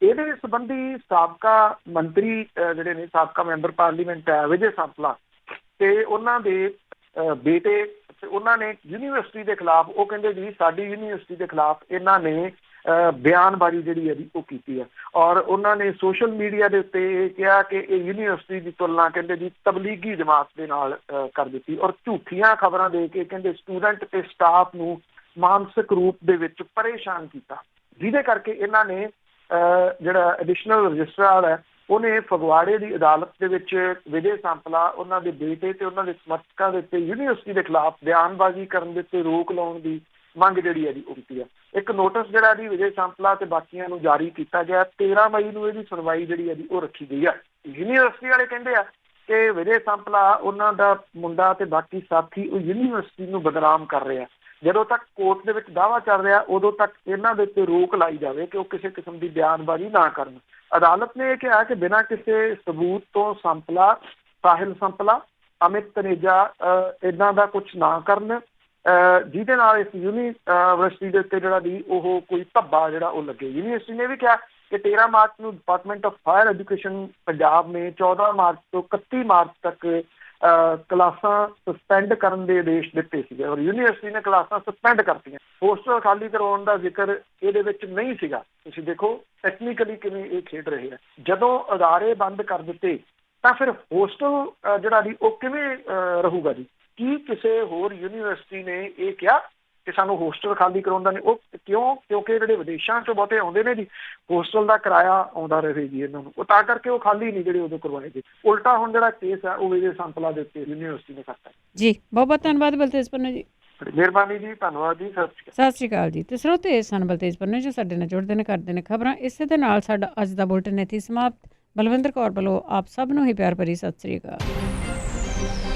ਇਹਦੇ ਸੰਬੰਧੀ ਸਾਬਕਾ ਮੰਤਰੀ ਜਿਹੜੇ ਨੇ, ਸਾਬਕਾ ਮੈਂਬਰ ਪਾਰਲੀਮੈਂਟ ਹੈ ਵਿਜੇ ਸਾਂਪਲਾ ਤੇ ਉਹਨਾਂ ਦੇ ਬੇਟੇ, ਤੇ ਉਹਨਾਂ ਨੇ ਯੂਨੀਵਰਸਿਟੀ ਦੇ ਖਿਲਾਫ, ਉਹ ਕਹਿੰਦੇ ਜੀ ਸਾਡੀ ਯੂਨੀਵਰਸਿਟੀ ਦੇ ਖਿਲਾਫ ਇਹਨਾਂ ਨੇ ਬਿਆਨਬਾਜ਼ੀ ਜਿਹੜੀ ਹੈ ਜੀ ਉਹ ਕੀਤੀ ਹੈ। ਔਰ ਉਹਨਾਂ ਨੇ ਸੋਸ਼ਲ ਮੀਡੀਆ ਦੇ ਉੱਤੇ ਇਹ ਕਿਹਾ ਕਿ ਇਹ ਯੂਨੀਵਰਸਿਟੀ ਦੀ ਤੁਲਨਾ ਕਹਿੰਦੇ ਜੀ ਤਬਲੀਗੀ ਜਮਾਤ ਦੇ ਨਾਲ ਕਰ ਦਿੱਤੀ, ਔਰ ਝੂਠੀਆਂ ਖਬਰਾਂ ਦੇ ਕੇ ਕਹਿੰਦੇ ਸਟੂਡੈਂਟ ਤੇ ਸਟਾਫ ਨੂੰ ਮਾਨਸਿਕ ਰੂਪ ਦੇ ਵਿੱਚ ਪਰੇਸ਼ਾਨ ਕੀਤਾ, ਜਿਹਦੇ ਕਰਕੇ ਇਹਨਾਂ ਨੇ ਜਿਹੜਾ ਐਡੀਸ਼ਨਲ ਰਜਿਸਟਰਾਰ ਹੈ ਉਹਨੇ ਫਗਵਾੜੇ ਦੀ ਅਦਾਲਤ ਦੇ ਵਿੱਚ ਵਿਜੇ ਸਾਂਪਲਾ, ਉਹਨਾਂ ਦੇ ਬੇਟੇ ਤੇ ਉਹਨਾਂ ਦੇ ਸਮਰਥਕਾਂ ਦੇ ਉੱਤੇ ਯੂਨੀਵਰਸਿਟੀ ਦੇ ਖਿਲਾਫ ਬਿਆਨਬਾਜ਼ੀ ਕਰਨ ਦੇ ਉੱਤੇ ਰੋਕ ਲਾਉਣ ਦੀ ਮੰਗ ਜਿਹੜੀ ਹੈ ਜੀ ਉਹ ਕੀਤੀ ਹੈ। ਇੱਕ ਨੋਟਿਸ ਜਿਹੜਾ ਜੀ ਵਿਜੇ ਸਾਂਪਲਾ ਤੇ ਬਾਕੀਆਂ ਨੂੰ ਜਾਰੀ ਕੀਤਾ ਗਿਆ। 13 ਮਈ ਨੂੰ ਇਹਦੀ ਸੁਣਵਾਈ ਜਿਹੜੀ ਹੈ ਜੀ ਉਹ ਰੱਖੀ ਗਈ ਹੈ। ਯੂਨੀਵਰਸਿਟੀ ਵਾਲੇ ਕਹਿੰਦੇ ਆ ਕਿ ਵਿਜੇ ਸਾਂਪਲਾ, ਉਹਨਾਂ ਦਾ ਮੁੰਡਾ ਤੇ ਬਾਕੀ ਸਾਥੀ ਉਹ ਯੂਨੀਵਰਸਿਟੀ ਨੂੰ ਬਦਨਾਮ ਕਰ ਰਿਹਾ। ਜਦੋਂ ਤੱਕ ਕੋਰਟ ਦੇ ਵਿੱਚ ਦਾਅਵਾ ਚੱਲ ਰਿਹਾ ਉਦੋਂ ਤੱਕ ਇਹਨਾਂ ਦੇ ਉੱਤੇ ਰੋਕ ਲਾਈ ਜਾਵੇ ਕਿ ਉਹ ਕਿਸੇ ਕਿਸਮ ਦੀ ਬਿਆਨਬਾਜ਼ੀ ਨਾ ਕਰਨ। ਅਦਾਲਤ ਨੇ ਇਹ ਕਿਹਾ ਕਿ ਬਿਨਾਂ ਕਿਸੇ ਸਬੂਤ ਤੋਂ ਸਾਂਪਲਾ, ਸਾਹਿਲ ਸਾਂਪਲਾ, ਅਮਿਤ ਤਨੇਜਾ ਇੱਦਾਂ ਦਾ ਕੁਛ ਨਾ ਕਰਨ ਜਿਹਦੇ ਨਾਲ ਇਸ ਯੂਨੀਵਰਸਿਟੀ ਦੇ ਉੱਤੇ ਜਿਹੜਾ ਦੀ ਉਹ ਕੋਈ ਧੱਬਾ ਜਿਹੜਾ ਉਹ ਲੱਗੇ। ਯੂਨੀਵਰਸਿਟੀ ਨੇ ਵੀ ਕਿਹਾ ਕਿ 13 ਮਾਰਚ ਨੂੰ department of higher education Punjab ਨੇ 14 ਮਾਰਚ ਤੋਂ 31 ਮਾਰਚ ਤੱਕ ਕਲਾਸਾਂ ਸਸਪੈਂਡ ਕਰਨ ਦੇ ਆਦੇਸ਼ ਦਿੱਤੇ ਸੀਗੇ, ਔਰ ਯੂਨੀਵਰਸਿਟੀ ਨੇ ਕਲਾਸਾਂ ਸਸਪੈਂਡ ਕਰਤੀਆਂ। ਹੋਸਟਲ ਖਾਲੀ ਕਰਵਾਉਣ ਦਾ ਜ਼ਿਕਰ ਇਹਦੇ ਵਿੱਚ ਨਹੀਂ ਸੀਗਾ। ਤੁਸੀਂ ਦੇਖੋ ਟੈਕਨੀਕਲੀ ਕਿਵੇਂ ਇਹ ਖੇਡ ਰਹੇ ਆ। ਜਦੋਂ ਅਦਾਰੇ ਬੰਦ ਕਰ ਦਿੱਤੇ ਤਾਂ ਫਿਰ ਹੋਸਟਲ ਜਿਹੜਾ ਜੀ ਉਹ ਕਿਵੇਂ ਰਹੂਗਾ ਜੀ? ਕੀ ਕਿਸੇ ਹੋਰ ਯੂਨੀਵਰਸਿਟੀ ਨੇ ਇਹ ਕਿਹਾ ਕਿ ਸਾਨੂੰ ਹੋਸਟਲ ਖਾਲੀ ਕਰਾਉਂਦਾ ਨਹੀਂ? ਉਹ ਕਿਉਂ? ਕਿਉਂਕਿ ਜਿਹੜੇ ਵਿਦੇਸ਼ਾਂ ਚੋਂ ਬਹੁਤੇ ਆਉਂਦੇ ਨੇ ਜੀ, ਹੋਸਟਲ ਦਾ ਕਿਰਾਇਆ ਆਉਂਦਾ ਰਹੇ ਜੀ ਇਹਨਾਂ ਨੂੰ, ਉਹ ਤਾਂ ਕਰਕੇ ਉਹ ਖਾਲੀ ਨਹੀਂ ਜਿਹੜੇ ਉਦੋਂ ਕਰਵਾਏ ਗਏ। ਉਲਟਾ ਹੁਣ ਜਿਹੜਾ ਕੇਸ ਹੈ ਉਹ ਵਿਜੇ ਸਾਂਪਲਾ ਦੇ ਉੱਤੇ ਯੂਨੀਵਰਸਿਟੀ ਨੇ ਕਰਤਾ ਜੀ। ਬਹੁਤ ਬਹੁਤ ਧੰਨਵਾਦ ਬਲਤੇਜ ਪੰਨੂ ਜੀ। ਮਿਹਰਬਾਨੀ ਜੀ, ਧੰਨਵਾਦ ਜੀ, ਸਤਿ ਸ਼੍ਰੀ ਅਕਾਲ ਜੀ। ਤੇ ਸਰੋਤੇ ਸਨ ਬਲਤੇਜ ਪੰਨੂ ਜੋ ਸਾਡੇ ਨਾਲ ਜੁੜਦੇ ਨੇ, ਕਰਦੇ ਨੇ ਖਬਰਾਂ। ਇਸੇ ਦੇ ਨਾਲ ਸਾਡਾ ਅੱਜ ਦਾ ਬੁਲਟਨ ਇੱਥੇ ਸਮਾਪਤ। ਬਲਵਿੰਦਰ ਕੌਰ ਵੱਲੋਂ ਆਪ ਸਭ ਨੂੰ ਹੀ ਪਿਆਰ ਭਰੀ ਸਤਿ ਸ਼੍ਰੀ ਅਕਾਲ।